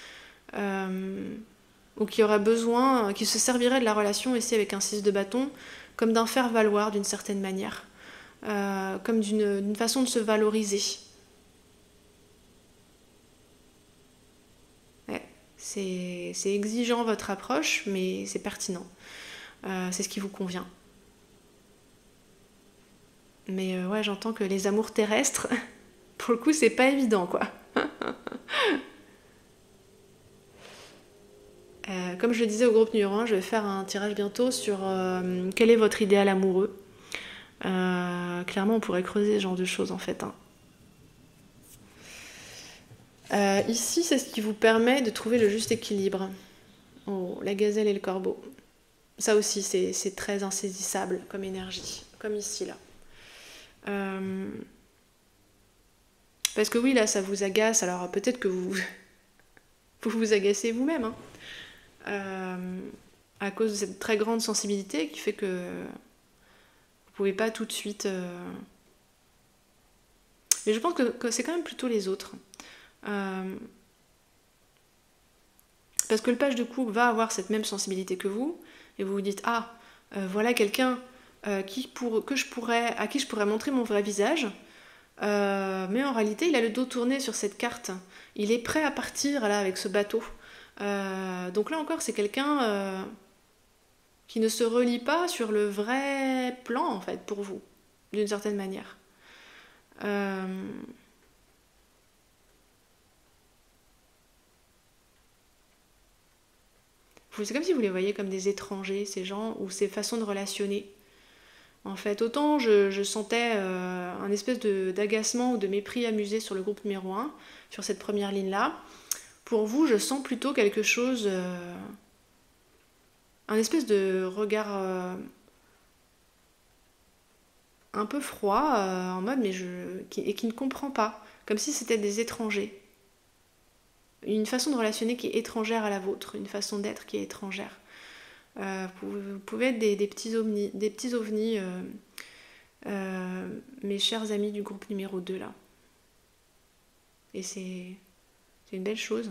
Speaker 1: Ou qui aura besoin, qui se servirait de la relation ici avec un 6 de bâton comme d'un faire-valoir d'une certaine manière, comme d'une façon de se valoriser. Ouais, c'est exigeant votre approche, mais c'est pertinent. C'est ce qui vous convient. Mais ouais, j'entends que les amours terrestres, pour le coup, c'est pas évident, quoi. Comme je le disais au groupe numéro 1, je vais faire un tirage bientôt sur quel est votre idéal amoureux. Clairement, on pourrait creuser ce genre de choses en fait. Ici, c'est ce qui vous permet de trouver le juste équilibre. Oh, la gazelle et le corbeau. Ça aussi, c'est très insaisissable comme énergie, comme ici là. Parce que oui, là, ça vous agace, alors peut-être que vous vous agacez vous-même, hein, à cause de cette très grande sensibilité qui fait que vous pouvez pas tout de suite... Mais je pense que c'est quand même plutôt les autres. Parce que le page de coupe va avoir cette même sensibilité que vous, et vous vous dites, ah, voilà quelqu'un à qui je pourrais montrer mon vrai visage, mais en réalité, il a le dos tourné sur cette carte. Il est prêt à partir là avec ce bateau. Donc là encore, c'est quelqu'un qui ne se relie pas sur le vrai plan, en fait, pour vous, d'une certaine manière. C'est comme si vous les voyez comme des étrangers, ces gens, ou ces façons de relationner. En fait, autant je sentais un espèce d'agacement ou de mépris amusé sur le groupe numéro 1, sur cette première ligne-là. Pour vous, je sens plutôt quelque chose, un espèce de regard un peu froid, en mode, qui ne comprend pas, comme si c'était des étrangers. Une façon de relationner qui est étrangère à la vôtre, une façon d'être qui est étrangère. Vous pouvez être des petits ovnis, mes chers amis du groupe numéro 2 là. Et c'est une belle chose.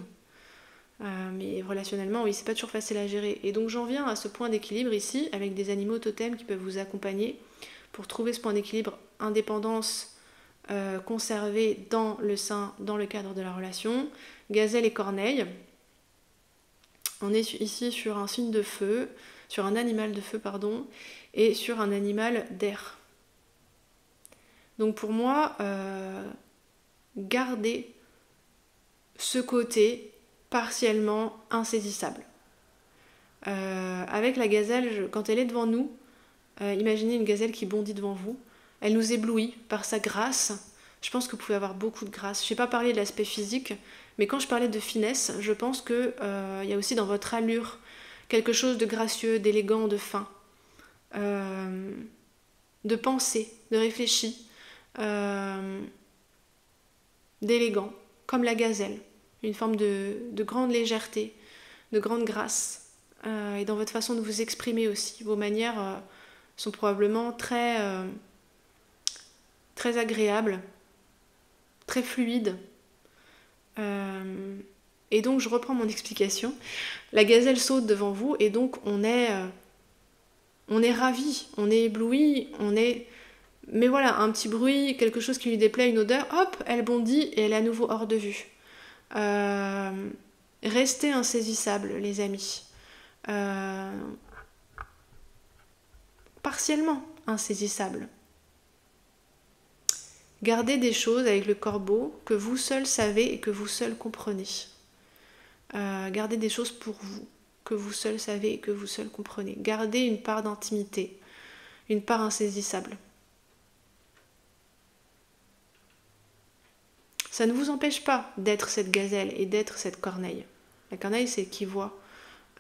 Speaker 1: Mais relationnellement, oui, c'est pas toujours facile à gérer. Et donc j'en viens à ce point d'équilibre ici, avec des animaux totems qui peuvent vous accompagner pour trouver ce point d'équilibre, indépendance conservée dans le cadre de la relation. Gazelle et corneille. On est ici sur un signe de feu, sur un animal de feu, pardon, et sur un animal d'air. Donc pour moi, gardez ce côté partiellement insaisissable. Avec la gazelle, quand elle est devant nous, imaginez une gazelle qui bondit devant vous, elle nous éblouit par sa grâce. Je pense que vous pouvez avoir beaucoup de grâce. Je n'ai pas parlé de l'aspect physique, mais quand je parlais de finesse, je pense qu'il y a aussi dans votre allure quelque chose de gracieux, d'élégant, de fin, de pensé, de réfléchi, d'élégant, comme la gazelle. Une forme de grande légèreté, de grande grâce. Et dans votre façon de vous exprimer aussi. Vos manières sont probablement très agréables, très fluides. Et donc je reprends mon explication. La gazelle saute devant vous et donc on est ravi, on est ébloui, mais voilà, un petit bruit, quelque chose qui lui déplaît, une odeur, hop, elle bondit et elle est à nouveau hors de vue. Restez insaisissables, les amis. Partiellement insaisissables. Gardez des choses avec le corbeau que vous seul savez et que vous seul comprenez. Gardez des choses pour vous, que vous seul savez et que vous seul comprenez. Gardez une part d'intimité, une part insaisissable. Ça ne vous empêche pas d'être cette gazelle et d'être cette corneille. La corneille, c'est qui voit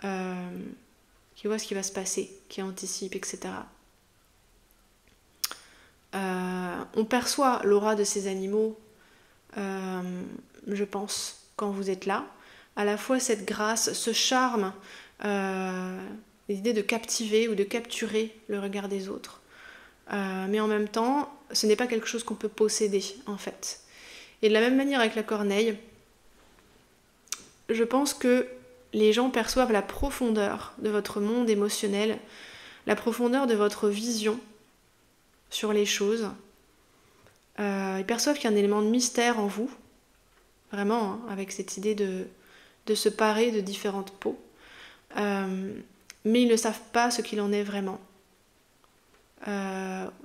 Speaker 1: ce qui va se passer, qui anticipe, etc. On perçoit l'aura de ces animaux, je pense, quand vous êtes là. À la fois cette grâce, ce charme, l'idée de captiver ou de capturer le regard des autres. Mais en même temps, ce n'est pas quelque chose qu'on peut posséder, en fait. Et de la même manière avec la corneille, je pense que les gens perçoivent la profondeur de votre monde émotionnel, la profondeur de votre vision sur les choses. Ils perçoivent qu'il y a un élément de mystère en vous, vraiment, hein, avec cette idée de se parer de différentes peaux. Mais ils ne savent pas ce qu'il en est vraiment.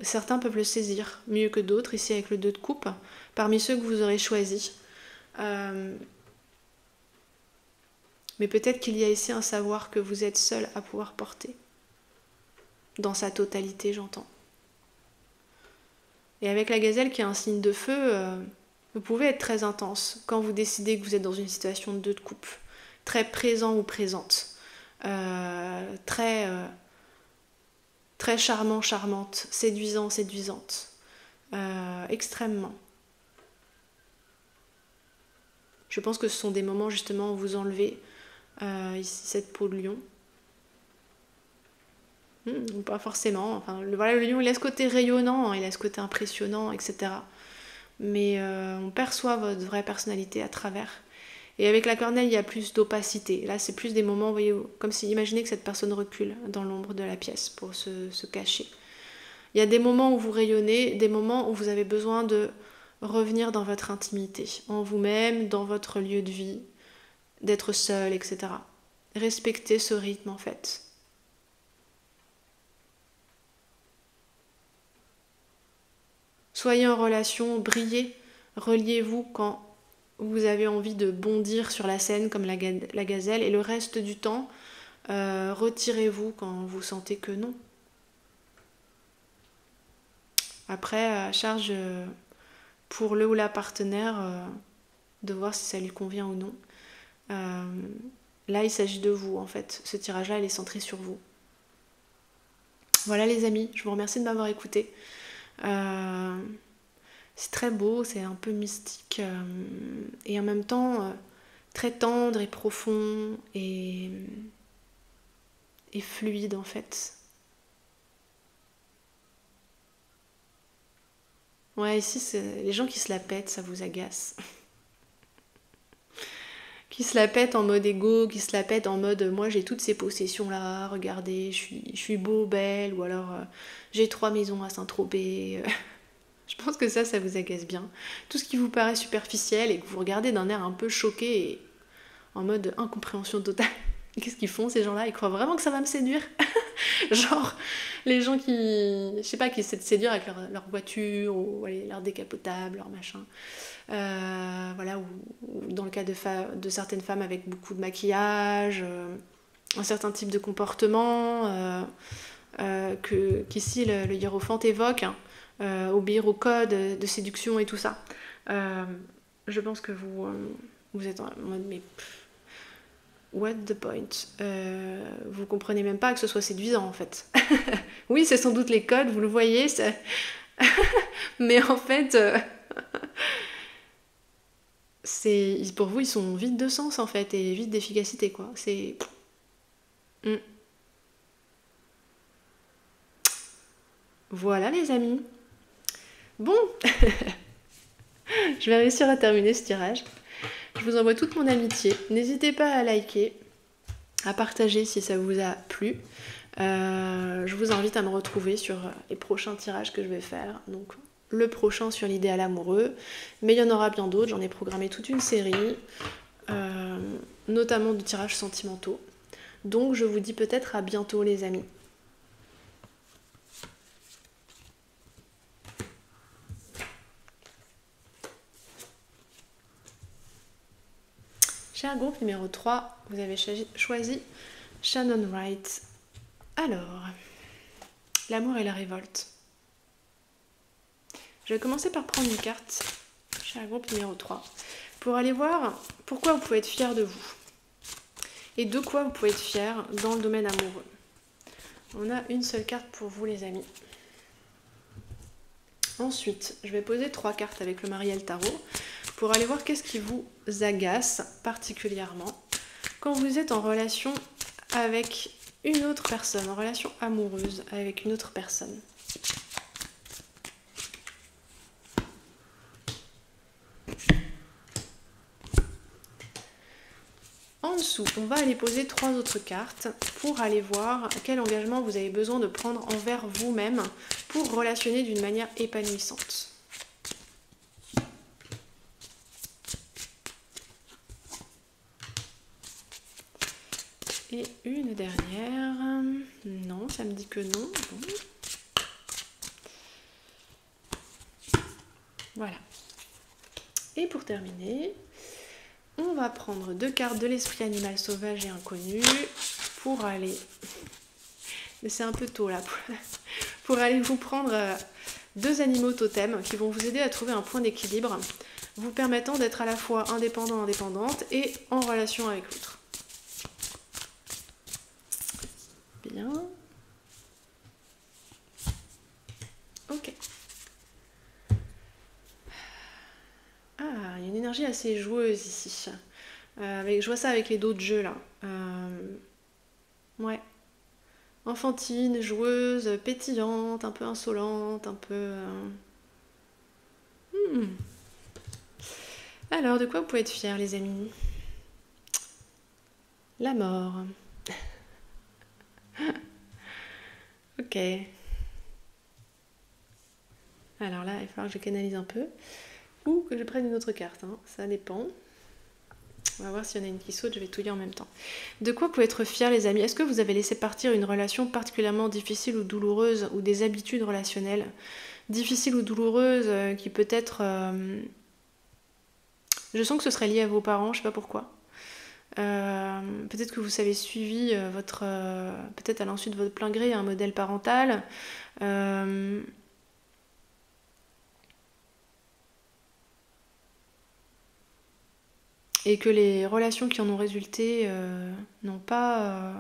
Speaker 1: Certains peuvent le saisir mieux que d'autres, ici avec le 2 de coupe, parmi ceux que vous aurez choisis. Mais peut-être qu'il y a ici un savoir que vous êtes seul à pouvoir porter. Dans sa totalité, j'entends. Et avec la gazelle qui a un signe de feu, vous pouvez être très intense quand vous décidez que vous êtes dans une situation de 2 de coupe. Très présent ou présente. Très charmant, charmante. Séduisant, séduisante. Extrêmement. Je pense que ce sont des moments justement où vous enlevez ici cette peau de lion. Pas forcément. Enfin, voilà, le lion, il a ce côté rayonnant, hein, il a ce côté impressionnant, etc. Mais on perçoit votre vraie personnalité à travers. Et avec la corneille, il y a plus d'opacité. Là, c'est plus des moments, vous voyez, comme si imaginez que cette personne recule dans l'ombre de la pièce pour se cacher. Il y a des moments où vous rayonnez, des moments où vous avez besoin de revenir dans votre intimité, en vous-même, dans votre lieu de vie, d'être seul, etc. Respectez ce rythme en fait. Soyez en relation, brillez, reliez-vous quand vous avez envie de bondir sur la scène comme la gazelle, et le reste du temps, retirez-vous quand vous sentez que non. Après, à charge pour le ou la partenaire de voir si ça lui convient ou non. Là, il s'agit de vous en fait. Ce tirage-là, il est centré sur vous. Voilà les amis, je vous remercie de m'avoir écouté. C'est très beau, c'est un peu mystique et en même temps très tendre et profond et fluide en fait. Ouais, ici, les gens qui se la pètent, ça vous agace. Qui se la pètent en mode égo, qui se la pètent en mode moi j'ai toutes ces possessions là, regardez, je suis beau, belle, ou alors j'ai 3 maisons à Saint-Tropez. Je pense que ça vous agace bien. Tout ce qui vous paraît superficiel et que vous regardez d'un air un peu choqué et en mode incompréhension totale. Qu'est-ce qu'ils font ces gens-là? Ils croient vraiment que ça va me séduire? Genre, les gens qui, je sais pas, qui essaient de séduire avec leur voiture ou leur décapotable, leur machin. Voilà, ou dans le cas de certaines femmes avec beaucoup de maquillage, un certain type de comportement qu'ici le hiérophante évoque, obéir au code de séduction et tout ça. Je pense que vous êtes en mode mais what the point? Vous comprenez même pas que ce soit séduisant en fait. Oui, c'est sans doute les codes, vous le voyez, mais en fait, pour vous, ils sont vides de sens en fait et vides d'efficacité quoi. C'est Voilà les amis. Bon, je vais réussir à terminer ce tirage. Je vous envoie toute mon amitié. N'hésitez pas à liker, à partager si ça vous a plu. Je vous invite à me retrouver sur les prochains tirages que je vais faire. Donc le prochain sur l'idéal amoureux, mais il y en aura bien d'autres. J'en ai programmé toute une série, notamment de tirages sentimentaux. Donc je vous dis peut-être à bientôt les amis. Cher groupe numéro 3, vous avez choisi Shannon Wright. Alors, l'amour et la révolte. Je vais commencer par prendre une carte, cher groupe numéro 3, pour aller voir pourquoi vous pouvez être fier de vous. Et de quoi vous pouvez être fier dans le domaine amoureux. On a une seule carte pour vous les amis. Ensuite, je vais poser 3 cartes avec le Marielle Tarot pour aller voir qu'est-ce qui vous agace particulièrement quand vous êtes en relation avec une autre personne, en relation amoureuse avec une autre personne. En dessous, on va aller poser 3 autres cartes pour aller voir quel engagement vous avez besoin de prendre envers vous-même pour relationner d'une manière épanouissante. Et une dernière. Non, ça me dit que non. Bon. Voilà. Et pour terminer, on va prendre 2 cartes de l'esprit animal sauvage et inconnu pour aller... Mais c'est un peu tôt là. Pour aller vous prendre 2 animaux totems qui vont vous aider à trouver un point d'équilibre, vous permettant d'être à la fois indépendant, indépendante et en relation avec l'autre. Bien. Ok. Ah, il y a une énergie assez joueuse ici. Je vois ça avec les d'autres jeux là. Ouais. Enfantine, joueuse, pétillante, un peu insolente, un peu... Alors, de quoi vous pouvez être fiers, les amis? La mort. Ok. Alors là, il va falloir que je canalise un peu. Ou que je prenne une autre carte, hein. Ça dépend. On va voir s'il y en a une qui saute, je vais tout lire en même temps. De quoi vous pouvez être fiers, les amis? Est-ce que vous avez laissé partir une relation particulièrement difficile ou douloureuse, ou des habitudes relationnelles difficiles ou douloureuses qui peut-être... Je sens que ce serait lié à vos parents, je sais pas pourquoi. Peut-être que vous avez suivi votre... peut-être à l'insu de votre plein gré, un modèle parental. Et que les relations qui en ont résulté n'ont pas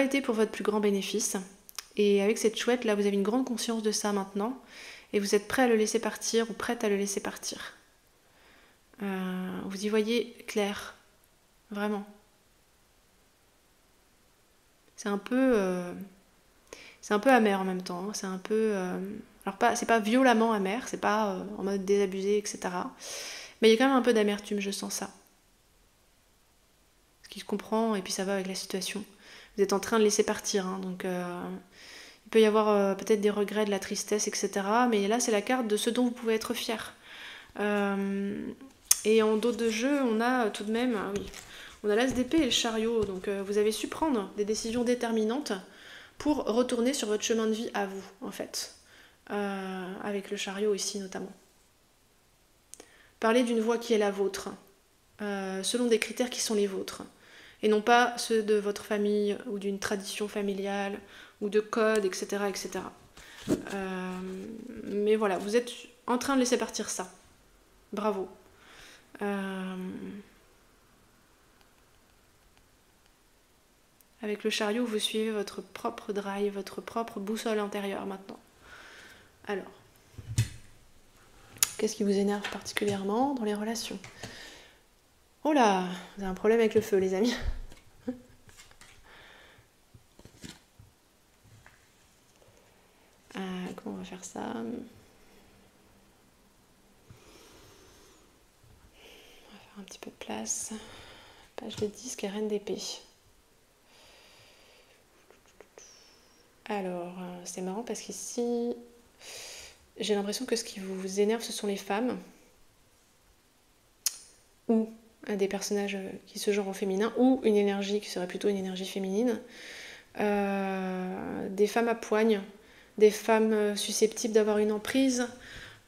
Speaker 1: été pour votre plus grand bénéfice. Et avec cette chouette, là, vous avez une grande conscience de ça maintenant. Et vous êtes prêt à le laisser partir ou prête à le laisser partir. Vous y voyez clair. Vraiment. C'est un peu amer en même temps. Hein. C'est un peu... alors, c'est pas violemment amer, c'est pas en mode désabusé, etc. Mais il y a quand même un peu d'amertume, je sens ça. Ce qui se comprend, et puis ça va avec la situation. Vous êtes en train de laisser partir, hein, donc il peut y avoir peut-être des regrets, de la tristesse, etc. Mais là, c'est la carte de ce dont vous pouvez être fier. Et en dos de jeu, on a tout de même, oui, on a l'as d'épée et le chariot. Donc vous avez su prendre des décisions déterminantes pour retourner sur votre chemin de vie à vous, en fait. Avec le chariot ici, notamment. Parler d'une voie qui est la vôtre, selon des critères qui sont les vôtres, et non pas ceux de votre famille ou d'une tradition familiale ou de code, etc. etc. Mais voilà, vous êtes en train de laisser partir ça. Bravo. Avec le chariot, vous suivez votre propre drive, votre propre boussole intérieure maintenant. Alors, qu'est-ce qui vous énerve particulièrement dans les relations? Oh là, vous avez un problème avec le feu, les amis. Comment on va faire ça? On va faire un petit peu de place. Page de disque et reine d'épée. Alors, c'est marrant parce qu'ici, j'ai l'impression que ce qui vous énerve, ce sont les femmes. Ou des personnages qui se genrent au féminin, ou une énergie qui serait plutôt une énergie féminine. Des femmes à poigne, des femmes susceptibles d'avoir une emprise,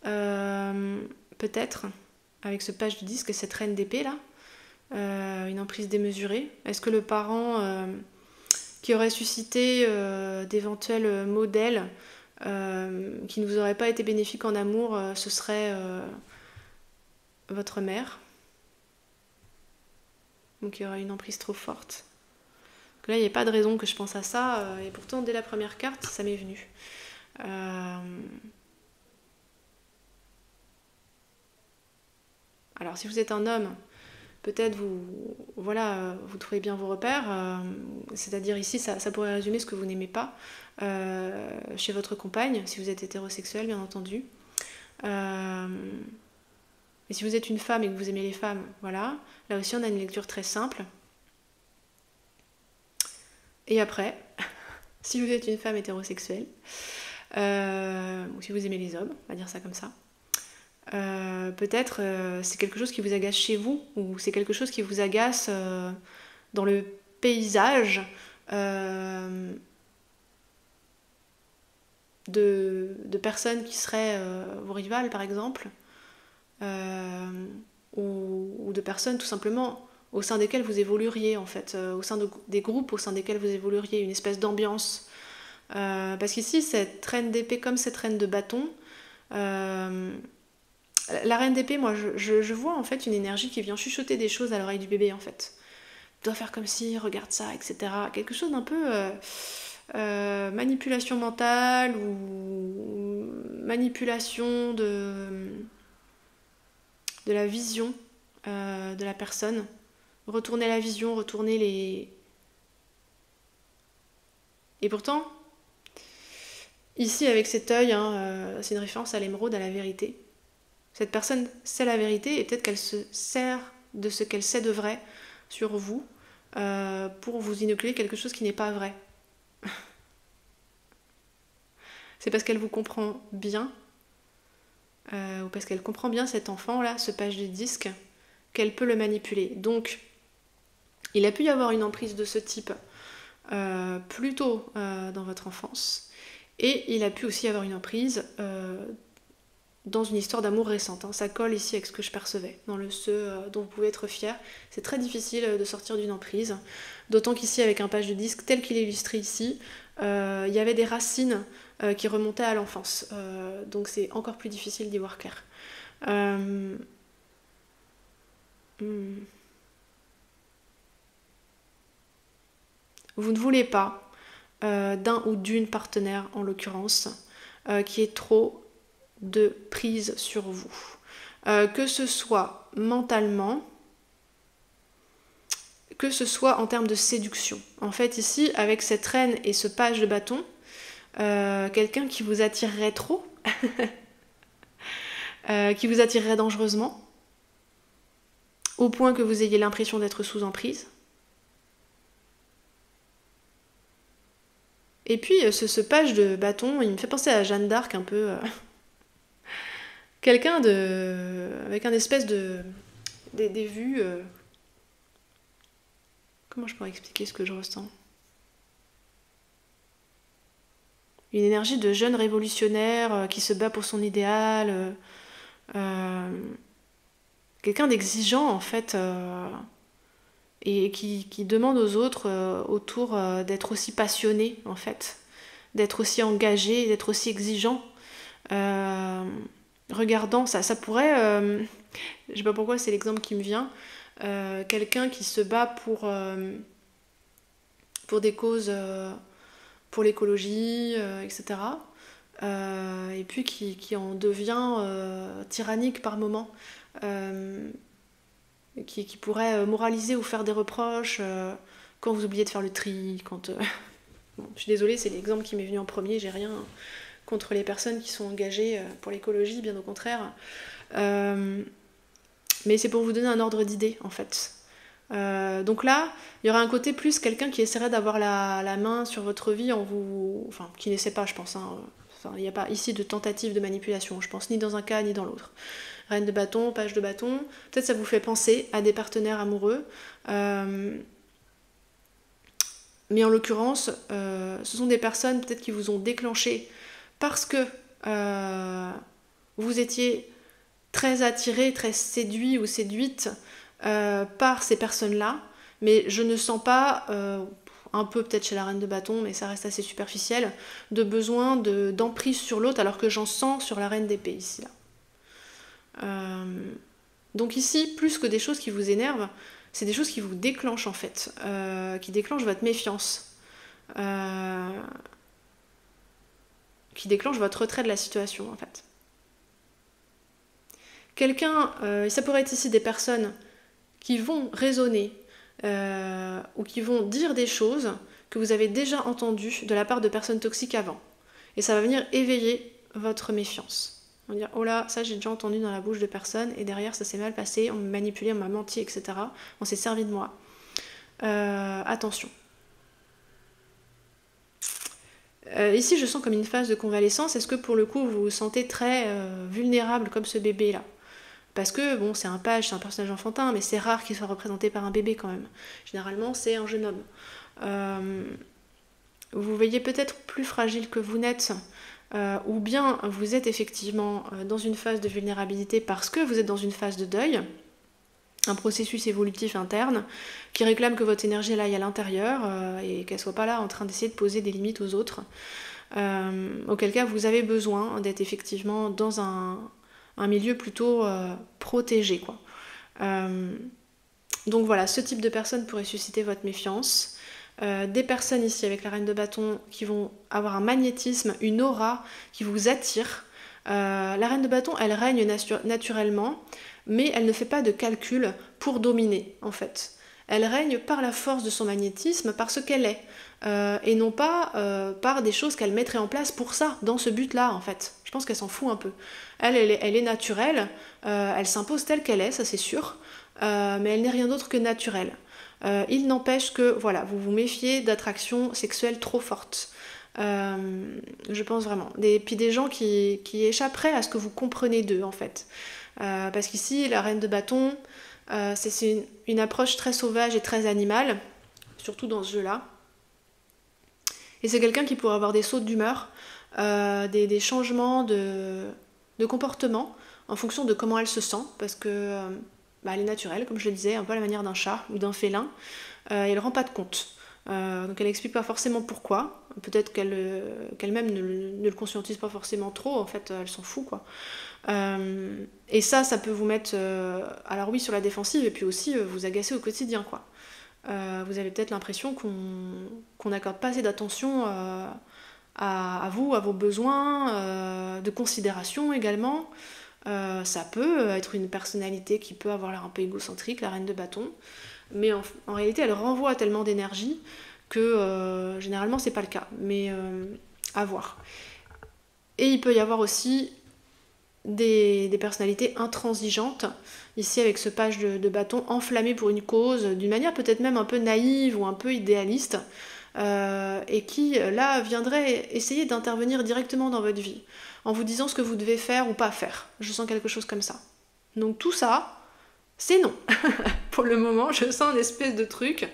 Speaker 1: peut-être, avec ce page du disque et cette reine d'épée là, une emprise démesurée. Est-ce que le parent qui aurait suscité d'éventuels modèles qui ne vous auraient pas été bénéfiques en amour, ce serait votre mère? Donc il y aurait une emprise trop forte. Donc là, il n'y a pas de raison que je pense à ça, et pourtant, dès la première carte, ça m'est venu. Alors, si vous êtes un homme, peut-être vous trouvez bien vos repères, c'est-à-dire ici, ça pourrait résumer ce que vous n'aimez pas chez votre compagne, si vous êtes hétérosexuel, bien entendu. Et si vous êtes une femme et que vous aimez les femmes, voilà. Là aussi, on a une lecture très simple. Et après, si vous êtes une femme hétérosexuelle, ou si vous aimez les hommes, on va dire ça comme ça, peut-être c'est quelque chose qui vous agace chez vous, ou c'est quelque chose qui vous agace dans le paysage de personnes qui seraient vos rivales, par exemple, ou de personnes tout simplement au sein desquelles vous évolueriez, en fait, au sein des groupes au sein desquels vous évolueriez, une espèce d'ambiance. Parce qu'ici, cette reine d'épée comme cette reine de bâton, la reine d'épée, moi, je vois en fait une énergie qui vient chuchoter des choses à l'oreille du bébé, en fait. Tu dois faire comme si, regarde ça, etc. Quelque chose d'un peu manipulation mentale ou manipulation de la vision de la personne. Retournez la vision, retournez les... Et pourtant, ici avec cet œil, c'est une référence à l'émeraude, à la vérité. Cette personne sait la vérité et peut-être qu'elle se sert de ce qu'elle sait de vrai sur vous pour vous inoculer quelque chose qui n'est pas vrai. C'est parce qu'elle vous comprend bien, ou parce qu'elle comprend bien cet enfant-là, ce page de disque, qu'elle peut le manipuler. Donc, il a pu y avoir une emprise de ce type plus tôt dans votre enfance, et il a pu aussi y avoir une emprise dans une histoire d'amour récente. Ça colle ici avec ce que je percevais, dans le ce dont vous pouvez être fier. C'est très difficile de sortir d'une emprise, d'autant qu'ici, avec un page de disque tel qu'il est illustré ici, il y avait des racines qui remontaient à l'enfance. Donc c'est encore plus difficile d'y voir clair. Vous ne voulez pas d'un ou d'une partenaire, en l'occurrence, qui ait trop de prise sur vous. Que ce soit mentalement, que ce soit en termes de séduction. En fait, ici, avec cette reine et ce page de bâton, quelqu'un qui vous attirerait trop, qui vous attirerait dangereusement, au point que vous ayez l'impression d'être sous emprise. Et puis, ce page de bâton, il me fait penser à Jeanne d'Arc un peu. Quelqu'un avec un espèce des vues... Comment je pourrais expliquer ce que je ressens? Une énergie de jeune révolutionnaire qui se bat pour son idéal. Quelqu'un d'exigeant, en fait, et qui demande aux autres autour d'être aussi passionné, en fait, d'être aussi engagé, d'être aussi exigeant. Regardant, ça pourrait... je sais pas pourquoi c'est l'exemple qui me vient. Quelqu'un qui se bat pour des causes, pour l'écologie, etc. Et puis qui en devient tyrannique par moments. Qui pourrait moraliser ou faire des reproches quand vous oubliez de faire le tri, quand... Bon, je suis désolée, c'est l'exemple qui m'est venu en premier, j'ai rien contre les personnes qui sont engagées pour l'écologie, bien au contraire. Mais c'est pour vous donner un ordre d'idée, en fait. Donc là, il y aura un côté plus quelqu'un qui essaierait d'avoir la main sur votre vie en vous... Enfin, qui n'essaie pas, je pense. Il n'y a pas ici de tentative de manipulation, je pense, ni dans un cas, ni dans l'autre. Reine de bâton, page de bâton, peut-être ça vous fait penser à des partenaires amoureux. Mais en l'occurrence, ce sont des personnes peut-être qui vous ont déclenché parce que vous étiez très attiré, très séduit ou séduite par ces personnes-là, mais je ne sens pas, un peu peut-être chez la reine de bâton, mais ça reste assez superficiel, de besoin d'emprise sur l'autre, alors que j'en sens sur la reine d'épée ici. Là. Donc ici, plus que des choses qui vous énervent, c'est des choses qui vous déclenchent en fait, qui déclenchent votre méfiance, qui déclenchent votre retrait de la situation en fait. Quelqu'un, ça pourrait être ici des personnes qui vont raisonner ou qui vont dire des choses que vous avez déjà entendues de la part de personnes toxiques avant. Et ça va venir éveiller votre méfiance. On va dire, oh là, ça j'ai déjà entendu dans la bouche de personnes et derrière ça s'est mal passé, on m'a manipulé, on m'a menti, etc. On s'est servi de moi. Attention. Ici je sens comme une phase de convalescence. Est-ce que pour le coup vous vous sentez très vulnérable comme ce bébé là? Parce que bon, c'est un page, c'est un personnage enfantin, mais c'est rare qu'il soit représenté par un bébé quand même. Généralement c'est un jeune homme. Vous voyez peut-être plus fragile que vous n'êtes. Ou bien vous êtes effectivement dans une phase de vulnérabilité parce que vous êtes dans une phase de deuil, un processus évolutif interne qui réclame que votre énergie elle aille à l'intérieur et qu'elle soit pas là en train d'essayer de poser des limites aux autres. Auquel cas vous avez besoin d'être effectivement dans un milieu plutôt protégé, quoi. Donc voilà, ce type de personne pourrait susciter votre méfiance. Des personnes ici avec la reine de bâton qui vont avoir un magnétisme, une aura qui vous attire. La reine de bâton, elle règne naturellement mais elle ne fait pas de calcul pour dominer, en fait. Elle règne par la force de son magnétisme, par ce qu'elle est, et non pas par des choses qu'elle mettrait en place pour ça, dans ce but-là, en fait. Je pense qu'elle s'en fout un peu. Elle est naturelle, elle s'impose telle qu'elle est, ça c'est sûr, mais elle n'est rien d'autre que naturelle. Il n'empêche que, voilà, vous vous méfiez d'attractions sexuelles trop fortes. Je pense vraiment. Puis des gens qui échapperaient à ce que vous comprenez d'eux, en fait. Parce qu'ici, la reine de bâton, c'est une approche très sauvage et très animale, surtout dans ce jeu-là. Et c'est quelqu'un qui pourrait avoir des sautes d'humeur, des changements de comportement en fonction de comment elle se sent, parce que elle est naturelle, comme je le disais, un peu à la manière d'un chat ou d'un félin, et elle ne rend pas de compte. Donc elle n'explique pas forcément pourquoi, peut-être qu'elle-même ne le conscientise pas forcément trop, en fait elle s'en fout quoi. Et ça peut vous mettre, alors oui, sur la défensive, et puis aussi vous agacer au quotidien quoi. Vous avez peut-être l'impression qu'on n'accorde pas assez d'attention à vous, à vos besoins, de considération également. Ça peut être une personnalité qui peut avoir l'air un peu égocentrique, la reine de bâton, mais en réalité elle renvoie tellement d'énergie que généralement c'est pas le cas, mais à voir. Et il peut y avoir aussi des personnalités intransigeantes, ici avec ce page de bâton enflammé pour une cause, d'une manière peut-être même un peu naïve ou un peu idéaliste, et qui là viendrait essayer d'intervenir directement dans votre vie, en vous disant ce que vous devez faire ou pas faire. Je sens quelque chose comme ça. Donc tout ça, c'est non. Pour le moment, je sens une espèce de truc.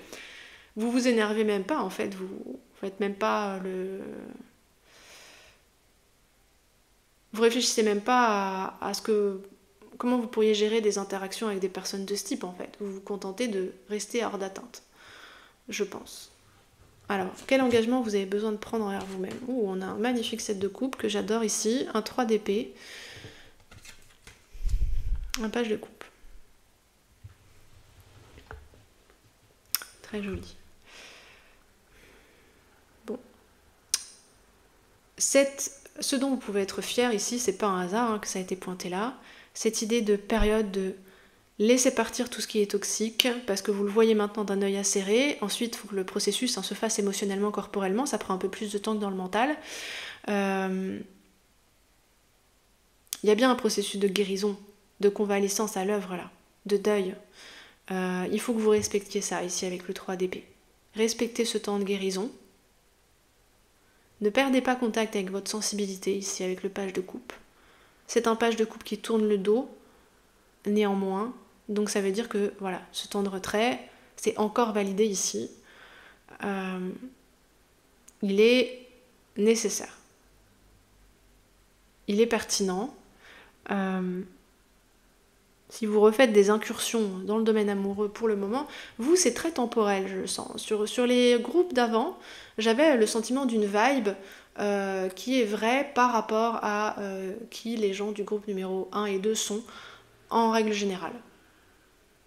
Speaker 1: Vous vous énervez même pas, en fait. Vous faites même pas Vous réfléchissez même pas à ce que... Comment vous pourriez gérer des interactions avec des personnes de ce type, en fait. Vous vous contentez de rester hors d'atteinte, je pense. Alors, quel engagement vous avez besoin de prendre envers vous-même? On a un magnifique set de coupe que j'adore ici, un 3 d'épée, un page de coupe. Très joli. Bon. Ce dont vous pouvez être fier ici, c'est pas un hasard que ça a été pointé là, cette idée de période de laisser partir tout ce qui est toxique, parce que vous le voyez maintenant d'un œil acéré. Ensuite, il faut que le processus se fasse émotionnellement, corporellement, ça prend un peu plus de temps que dans le mental. Il y a bien un processus de guérison, de convalescence à l'œuvre là, de deuil. Il faut que vous respectiez ça ici avec le 3 d'épée. Respectez ce temps de guérison. Ne perdez pas contact avec votre sensibilité ici avec le page de coupe. C'est un page de coupe qui tourne le dos, néanmoins. Donc ça veut dire que voilà, ce temps de retrait, c'est encore validé ici. Il est nécessaire. Il est pertinent. Si vous refaites des incursions dans le domaine amoureux pour le moment, vous, c'est très temporel, je le sens. Sur les groupes d'avant, j'avais le sentiment d'une vibe qui est vraie par rapport à qui les gens du groupe numéro 1 et 2 sont, en règle générale.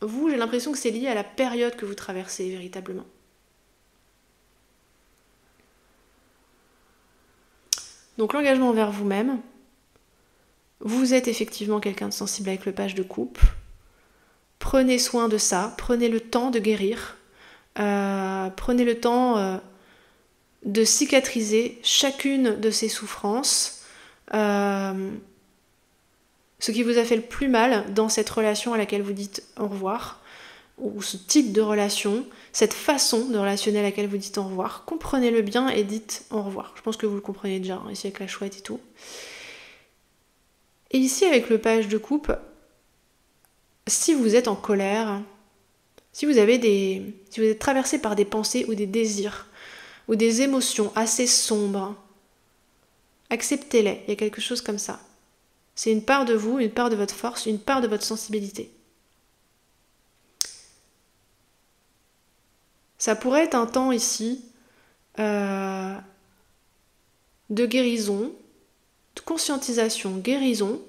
Speaker 1: Vous, j'ai l'impression que c'est lié à la période que vous traversez véritablement. Donc l'engagement envers vous-même, vous êtes effectivement quelqu'un de sensible avec le page de coupe. Prenez soin de ça, prenez le temps de guérir, prenez le temps de cicatriser chacune de ces souffrances. Ce qui vous a fait le plus mal dans cette relation à laquelle vous dites au revoir, ou ce type de relation, cette façon de relationner à laquelle vous dites au revoir, comprenez-le bien et dites au revoir. Je pense que vous le comprenez déjà, ici avec la chouette et tout. Et ici avec le page de coupe, si vous êtes en colère, si vous êtes traversé par des pensées ou des désirs, ou des émotions assez sombres, acceptez-les, il y a quelque chose comme ça. C'est une part de vous, une part de votre force, une part de votre sensibilité. Ça pourrait être un temps ici de guérison, de conscientisation, guérison,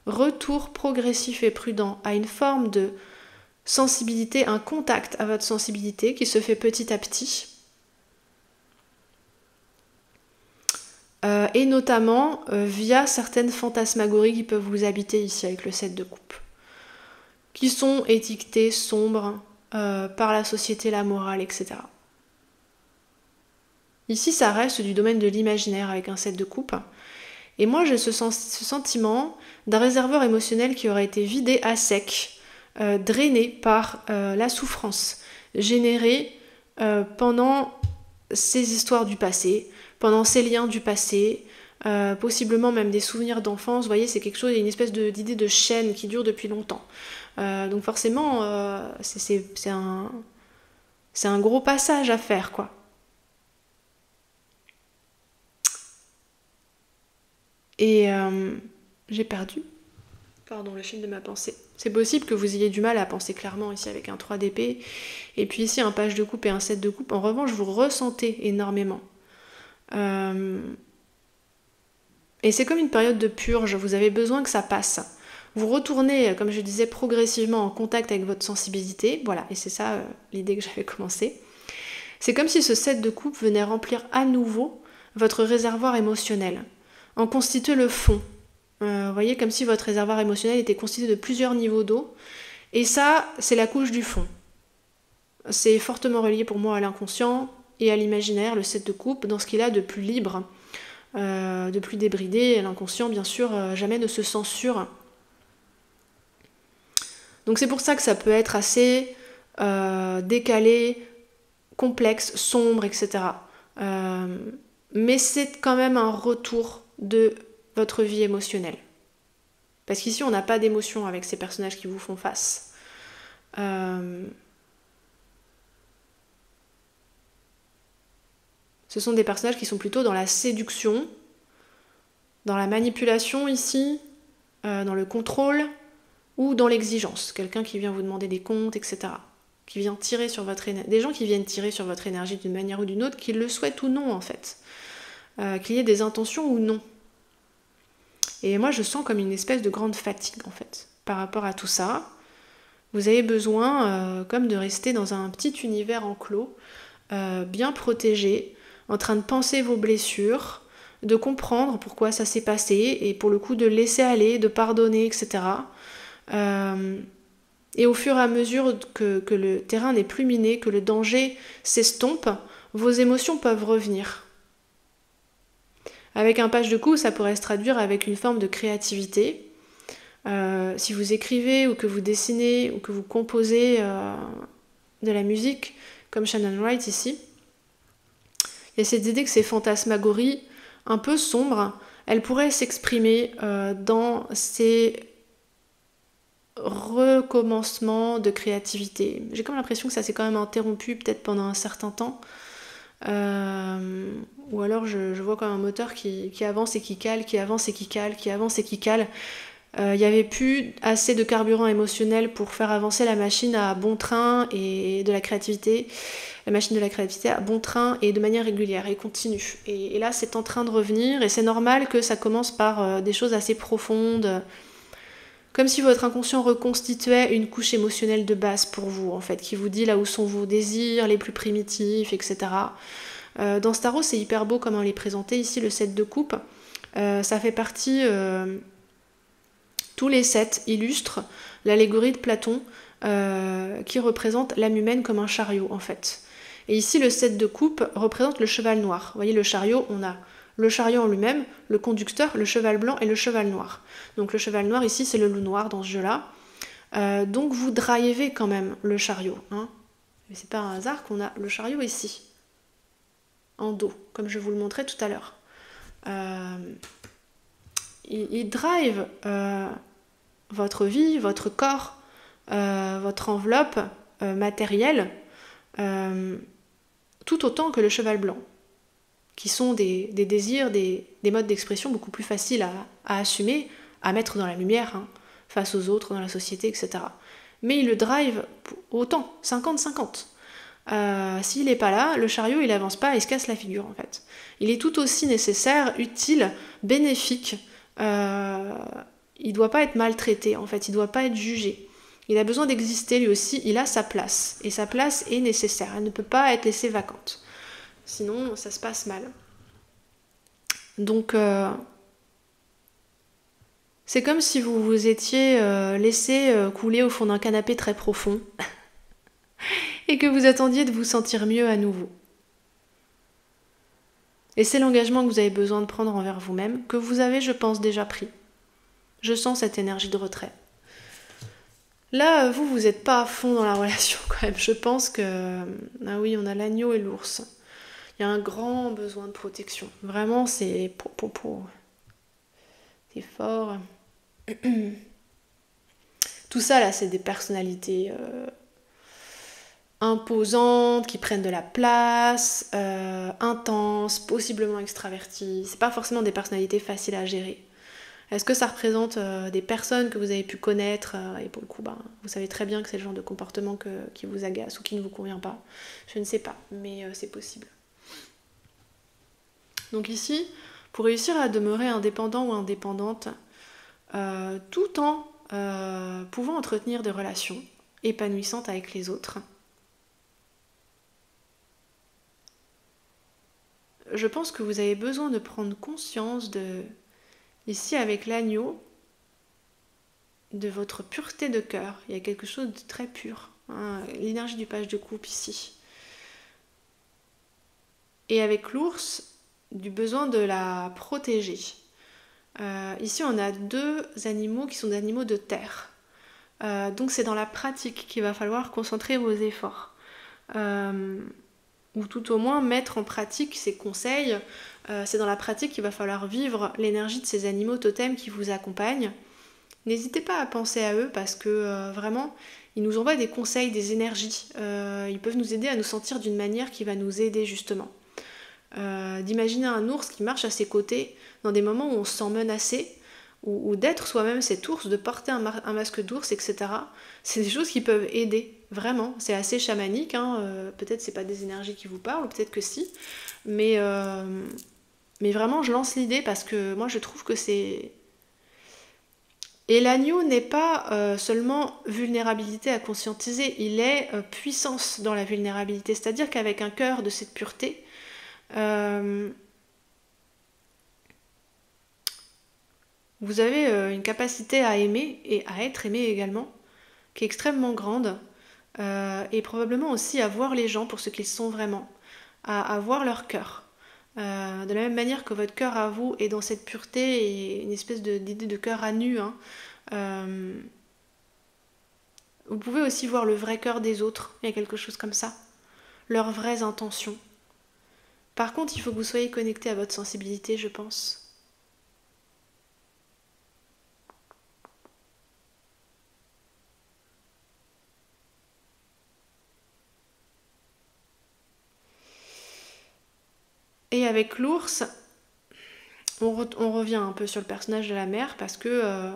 Speaker 1: retour progressif et prudent à une forme de sensibilité, un contact à votre sensibilité qui se fait petit à petit. Et notamment via certaines fantasmagories qui peuvent vous habiter ici avec le 7 de coupe. qui sont étiquetés sombres par la société, la morale, etc. Ici, ça reste du domaine de l'imaginaire avec un 7 de coupe. Et moi, j'ai ce sentiment d'un réservoir émotionnel qui aurait été vidé à sec, drainé par la souffrance générée pendant ces histoires du passé, pendant ces liens du passé, possiblement même des souvenirs d'enfance. Vous voyez, c'est quelque chose, il y a une espèce d'idée de chaîne qui dure depuis longtemps. Donc forcément, c'est un gros passage à faire, quoi. Et j'ai perdu. Pardon, le fil de ma pensée. C'est possible que vous ayez du mal à penser clairement ici avec un 3 d'épée. Et puis ici, un page de coupe et un 7 de coupe. En revanche, vous ressentez énormément. Et c'est comme une période de purge. Vous avez besoin que ça passe. Vous retournez, comme je disais, progressivement en contact avec votre sensibilité. Voilà, et c'est ça l'idée que j'avais commencé. C'est comme si ce 7 de coupe venait remplir à nouveau votre réservoir émotionnel, en constituer le fond. Vous voyez, comme si votre réservoir émotionnel était constitué de plusieurs niveaux d'eau. Et ça, c'est la couche du fond. C'est fortement relié pour moi à l'inconscient et à l'imaginaire, le 7 de coupe, dans ce qu'il a de plus libre, de plus débridé. L'inconscient, bien sûr, jamais ne se censure. Donc c'est pour ça que ça peut être assez décalé, complexe, sombre, etc. Mais c'est quand même un retour de votre vie émotionnelle. Parce qu'ici, on n'a pas d'émotion avec ces personnages qui vous font face. Ce sont des personnages qui sont plutôt dans la séduction, dans la manipulation ici, dans le contrôle ou dans l'exigence. Quelqu'un qui vient vous demander des comptes, etc. Qui vient tirer sur votre énergie. Des gens qui viennent tirer sur votre énergie d'une manière ou d'une autre, qu'ils le souhaitent ou non en fait. Qu'il y ait des intentions ou non. Et moi je sens comme une espèce de grande fatigue en fait par rapport à tout ça. Vous avez besoin comme de rester dans un petit univers enclos, bien protégé, en train de penser vos blessures, de comprendre pourquoi ça s'est passé et pour le coup de laisser aller, de pardonner, etc. Et au fur et à mesure que le terrain n'est plus miné, que le danger s'estompe, vos émotions peuvent revenir. Avec un page de coups, ça pourrait se traduire avec une forme de créativité. Si vous écrivez ou que vous dessinez ou que vous composez de la musique, comme Shannon Wright ici, il y a cette idée que ces fantasmagories un peu sombres, elles pourraient s'exprimer dans ces recommencements de créativité. J'ai comme l'impression que ça s'est quand même interrompu peut-être pendant un certain temps. Ou alors je vois comme un moteur qui avance et qui cale, qui avance et qui cale, qui avance et qui cale. Il n'y avait plus assez de carburant émotionnel pour faire avancer la machine à bon train et de la créativité. La machine de la créativité à bon train et de manière régulière et continue. Et là, c'est en train de revenir et c'est normal que ça commence par des choses assez profondes. Comme si votre inconscient reconstituait une couche émotionnelle de base pour vous, en fait, qui vous dit là où sont vos désirs les plus primitifs, etc. Dans ce tarot, c'est hyper beau comment il est présenté. Ici, le 7 de coupe, ça fait partie... tous les 7 illustrent l'allégorie de Platon qui représente l'âme humaine comme un chariot, en fait. Et ici, le 7 de coupe représente le cheval noir. Vous voyez, le chariot, on a le chariot en lui-même, le conducteur, le cheval blanc et le cheval noir. Donc le cheval noir ici, c'est le loup noir dans ce jeu-là. Donc vous drivez quand même le chariot. Hein. Mais c'est pas un hasard qu'on a le chariot ici, en dos, comme je vous le montrais tout à l'heure. Il drive votre vie, votre corps, votre enveloppe matérielle, tout autant que le cheval blanc, qui sont des désirs, des modes d'expression beaucoup plus faciles à assumer, à mettre dans la lumière, hein, face aux autres, dans la société, etc. Mais il le drive autant, 50-50. S'il n'est pas là, le chariot il avance pas et se casse la figure en fait. Il est tout aussi nécessaire, utile, bénéfique. Il doit pas être maltraité en fait, il doit pas être jugé. Il a besoin d'exister lui aussi, il a sa place. Et sa place est nécessaire, elle ne peut pas être laissée vacante. Sinon, ça se passe mal. Donc, C'est comme si vous vous étiez laissé couler au fond d'un canapé très profond et que vous attendiez de vous sentir mieux à nouveau. Et c'est l'engagement que vous avez besoin de prendre envers vous-même, que vous avez, je pense, déjà pris. Je sens cette énergie de retrait. Là, vous n'êtes pas à fond dans la relation quand même. Je pense que... Ah oui, on a l'agneau et l'ours. Il y a un grand besoin de protection. Vraiment, c'est... C'est fort. Tout ça, là, c'est des personnalités imposantes, qui prennent de la place, intenses, possiblement extraverties. C'est pas forcément des personnalités faciles à gérer. Est-ce que ça représente des personnes que vous avez pu connaître et pour le coup, vous savez très bien que c'est le genre de comportement qui vous agace ou qui ne vous convient pas. Je ne sais pas, mais c'est possible. Donc ici, pour réussir à demeurer indépendant ou indépendante, tout en pouvant entretenir des relations épanouissantes avec les autres, je pense que vous avez besoin de prendre conscience de... Ici, avec l'agneau, de votre pureté de cœur. Il y a quelque chose de très pur. Hein, l'énergie du page de coupe ici. Et avec l'ours, du besoin de la protéger. Ici, on a deux animaux qui sont des animaux de terre. Donc, c'est dans la pratique qu'il va falloir concentrer vos efforts. Ou tout au moins mettre en pratique ces conseils. C'est dans la pratique qu'il va falloir vivre l'énergie de ces animaux totems qui vous accompagnent. N'hésitez pas à penser à eux parce que vraiment, ils nous envoient des conseils, des énergies. Ils peuvent nous aider à nous sentir d'une manière qui va nous aider justement. D'imaginer un ours qui marche à ses côtés dans des moments où on se sent menacé, ou d'être soi-même cet ours, de porter un masque d'ours, etc. C'est des choses qui peuvent aider, vraiment. C'est assez chamanique, hein. Peut-être c'est pas des énergies qui vous parlent, peut-être que si. Mais vraiment, je lance l'idée parce que moi, je trouve que c'est... Et l'agneau n'est pas seulement vulnérabilité à conscientiser, il est puissance dans la vulnérabilité. C'est-à-dire qu'avec un cœur de cette pureté, vous avez une capacité à aimer et à être aimé également, qui est extrêmement grande, et probablement aussi à voir les gens pour ce qu'ils sont vraiment, à voir leur cœur. De la même manière que votre cœur à vous est dans cette pureté et une espèce d'idée de cœur à nu, hein, vous pouvez aussi voir le vrai cœur des autres, il y a quelque chose comme ça, leurs vraies intentions. Par contre, il faut que vous soyez connecté à votre sensibilité, je pense. Et avec l'ours, on revient un peu sur le personnage de la mère parce que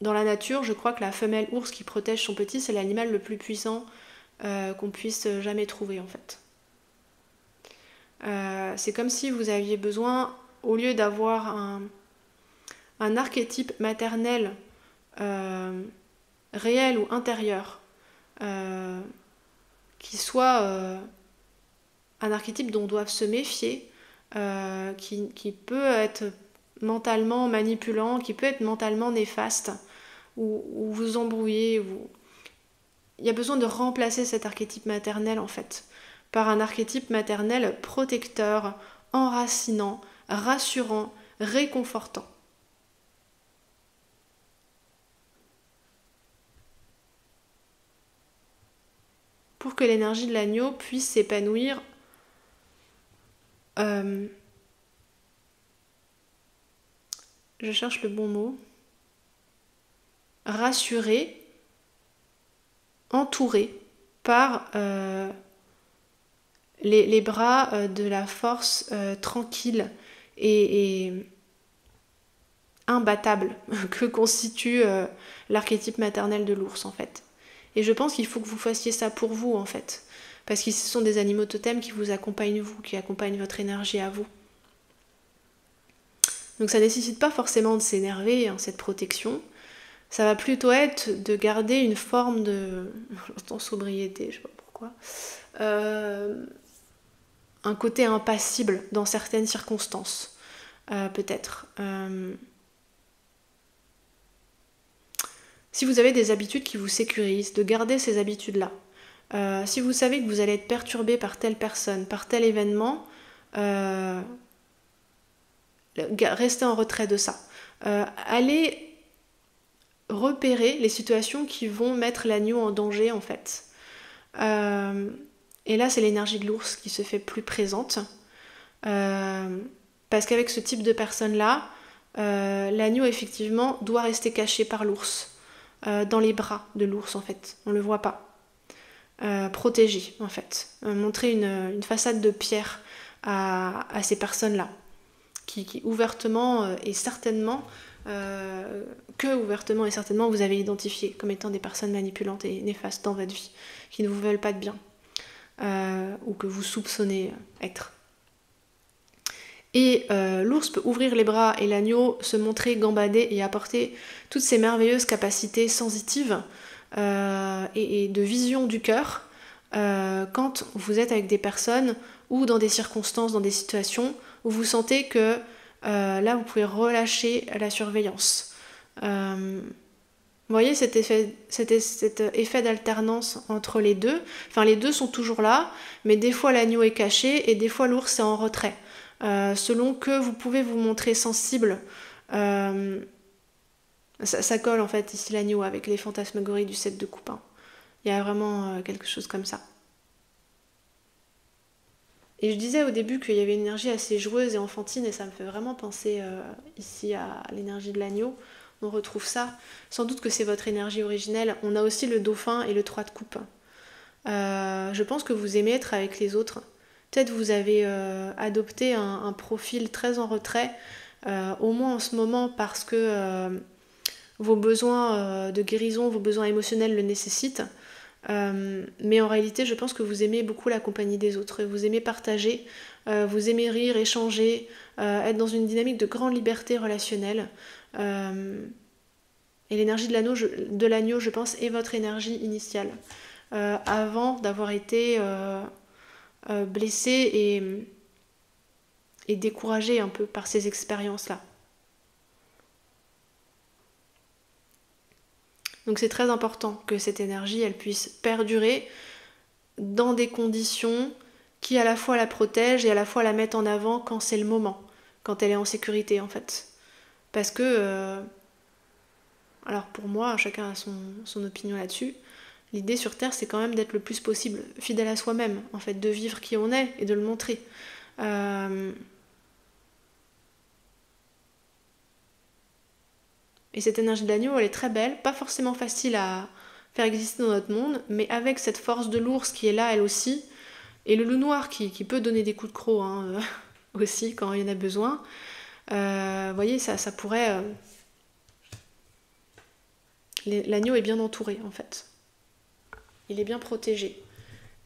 Speaker 1: dans la nature, je crois que la femelle ours qui protège son petit, c'est l'animal le plus puissant qu'on puisse jamais trouver en fait. C'est comme si vous aviez besoin, au lieu d'avoir un archétype maternel réel ou intérieur, qui soit un archétype dont on doit se méfier, qui peut être mentalement manipulant, qui peut être mentalement néfaste, ou vous embrouiller. Il y a besoin de remplacer cet archétype maternel en fait, par un archétype maternel protecteur, enracinant, rassurant, réconfortant. Pour que l'énergie de l'agneau puisse s'épanouir je cherche le bon mot, rassuré, entouré par les bras de la force tranquille et imbattable que constitue l'archétype maternel de l'ours en fait. Et je pense qu'il faut que vous fassiez ça pour vous en fait, parce que ce sont des animaux totems qui vous accompagnent vous, qui accompagnent votre énergie à vous. Donc ça nécessite pas forcément de s'énerver, hein, cette protection. Ça va plutôt être de garder une forme de... j'entends sobriété, je sais pas pourquoi. Un côté impassible dans certaines circonstances. peut-être. Si vous avez des habitudes qui vous sécurisent, de garder ces habitudes-là. Si vous savez que vous allez être perturbé par telle personne, par tel événement, restez en retrait de ça. Allez repérer les situations qui vont mettre l'agneau en danger en fait. Et là c'est l'énergie de l'ours qui se fait plus présente. Parce qu'avec ce type de personne-là, l'agneau effectivement doit rester caché par l'ours. Dans les bras de l'ours en fait, on ne le voit pas. Protégé en fait. Montrer une façade de pierre à ces personnes-là. Qui ouvertement et certainement ouvertement et certainement vous avez identifié comme étant des personnes manipulantes et néfastes dans votre vie, qui ne vous veulent pas de bien, ou que vous soupçonnez être. Et l'ours peut ouvrir les bras et l'agneau se montrer gambadé et apporter toutes ces merveilleuses capacités sensitives et de vision du cœur quand vous êtes avec des personnes ou dans des circonstances, dans des situations où vous sentez que là vous pouvez relâcher la surveillance. Vous voyez cet effet d'alternance entre les deux. Enfin les deux sont toujours là, mais des fois l'agneau est caché et des fois l'ours est en retrait. Selon que vous pouvez vous montrer sensible, ça colle en fait ici l'agneau avec les fantasmagories du 7 de coupe. Il y a vraiment quelque chose comme ça. Et je disais au début qu'il y avait une énergie assez joueuse et enfantine et ça me fait vraiment penser ici à l'énergie de l'agneau. On retrouve ça. Sans doute que c'est votre énergie originelle. On a aussi le dauphin et le 3 de coupe. Je pense que vous aimez être avec les autres. Peut-être vous avez adopté un profil très en retrait, au moins en ce moment parce que vos besoins de guérison, vos besoins émotionnels le nécessitent. Mais en réalité, je pense que vous aimez beaucoup la compagnie des autres. Vous aimez partager, vous aimez rire, échanger, être dans une dynamique de grande liberté relationnelle. Et l'énergie de l'agneau, je pense, est votre énergie initiale. Avant d'avoir été blessé et découragé un peu par ces expériences-là. Donc c'est très important que cette énergie, elle puisse perdurer dans des conditions qui à la fois la protègent et à la fois la mettent en avant quand c'est le moment, quand elle est en sécurité en fait. Parce que, alors pour moi, chacun a son opinion là-dessus, l'idée sur Terre c'est quand même d'être le plus possible fidèle à soi-même, en fait, de vivre qui on est et de le montrer. Et cette énergie de l'agneau, elle est très belle, pas forcément facile à faire exister dans notre monde, mais avec cette force de l'ours qui est là, elle aussi, et le loup noir qui peut donner des coups de croc aussi quand il y en a besoin. Vous voyez, ça pourrait... L'agneau est bien entouré en fait. Il est bien protégé.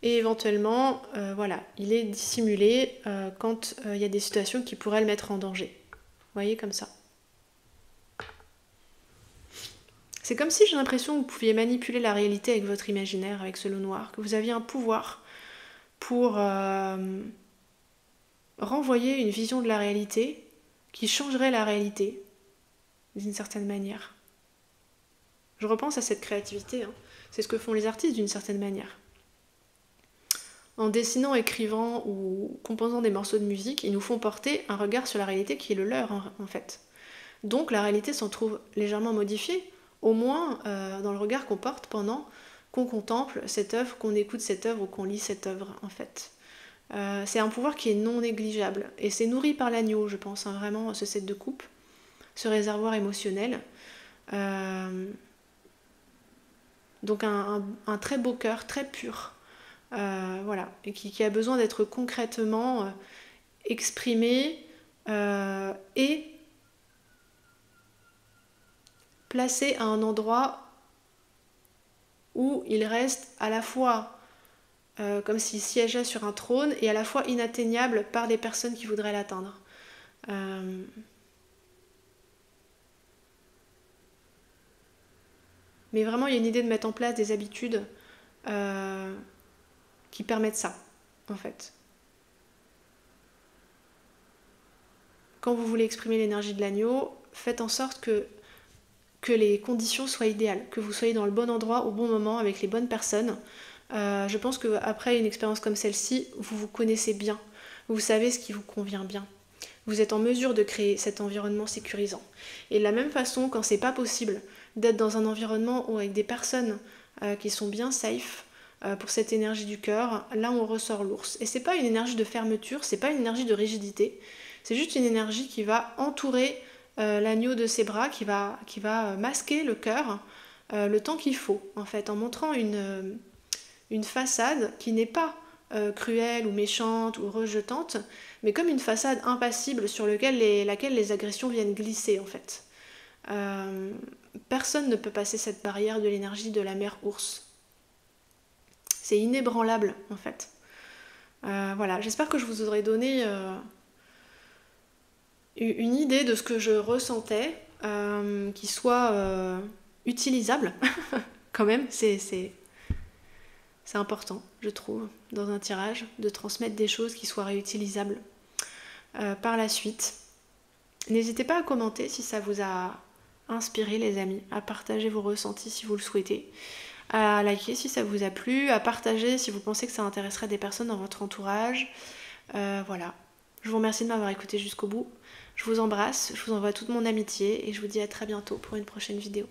Speaker 1: Et éventuellement, voilà, il est dissimulé quand il y a des situations qui pourraient le mettre en danger. Vous voyez, comme ça. C'est comme si j'ai l'impression que vous pouviez manipuler la réalité avec votre imaginaire, avec ce loup noir, que vous aviez un pouvoir pour renvoyer une vision de la réalité qui changerait la réalité d'une certaine manière. Je repense à cette créativité, c'est ce que font les artistes d'une certaine manière. En dessinant, écrivant ou composant des morceaux de musique, ils nous font porter un regard sur la réalité qui est le leur en fait. Donc la réalité s'en trouve légèrement modifiée, au moins dans le regard qu'on porte pendant qu'on contemple cette œuvre, qu'on écoute cette œuvre ou qu'on lit cette œuvre en fait. C'est un pouvoir qui est non négligeable et c'est nourri par l'agneau, je pense, vraiment, ce 7 de coupe, ce réservoir émotionnel. Donc un très beau cœur, très pur, voilà, et qui a besoin d'être concrètement exprimé et placé à un endroit où il reste à la fois comme s'il siégeait sur un trône et à la fois inatteignable par des personnes qui voudraient l'atteindre. Mais vraiment, il y a une idée de mettre en place des habitudes qui permettent ça, en fait. quand vous voulez exprimer l'énergie de l'agneau, faites en sorte que les conditions soient idéales, que vous soyez dans le bon endroit au bon moment avec les bonnes personnes. Je pense qu'après une expérience comme celle-ci, vous vous connaissez bien, vous savez ce qui vous convient bien. Vous êtes en mesure de créer cet environnement sécurisant. Et de la même façon, quand c'est pas possible d'être dans un environnement ou avec des personnes qui sont bien safe pour cette énergie du cœur, là on ressort l'ours. Et c'est pas une énergie de fermeture, c'est pas une énergie de rigidité, c'est juste une énergie qui va entourer l'agneau de ses bras, qui va masquer le cœur le temps qu'il faut, en fait, en montrant une façade qui n'est pas cruelle ou méchante ou rejetante, mais comme une façade impassible sur laquelle les agressions viennent glisser, en fait. Personne ne peut passer cette barrière de l'énergie de la mère ours. C'est inébranlable, en fait. Voilà, j'espère que je vous aurai donné une idée de ce que je ressentais, qui soit utilisable, quand même, c'est important, je trouve, dans un tirage, de transmettre des choses qui soient réutilisables par la suite. N'hésitez pas à commenter si ça vous a inspiré, les amis, à partager vos ressentis si vous le souhaitez, à liker si ça vous a plu, à partager si vous pensez que ça intéresserait des personnes dans votre entourage. Voilà. Je vous remercie de m'avoir écouté jusqu'au bout. Je vous embrasse, je vous envoie toute mon amitié et je vous dis à très bientôt pour une prochaine vidéo.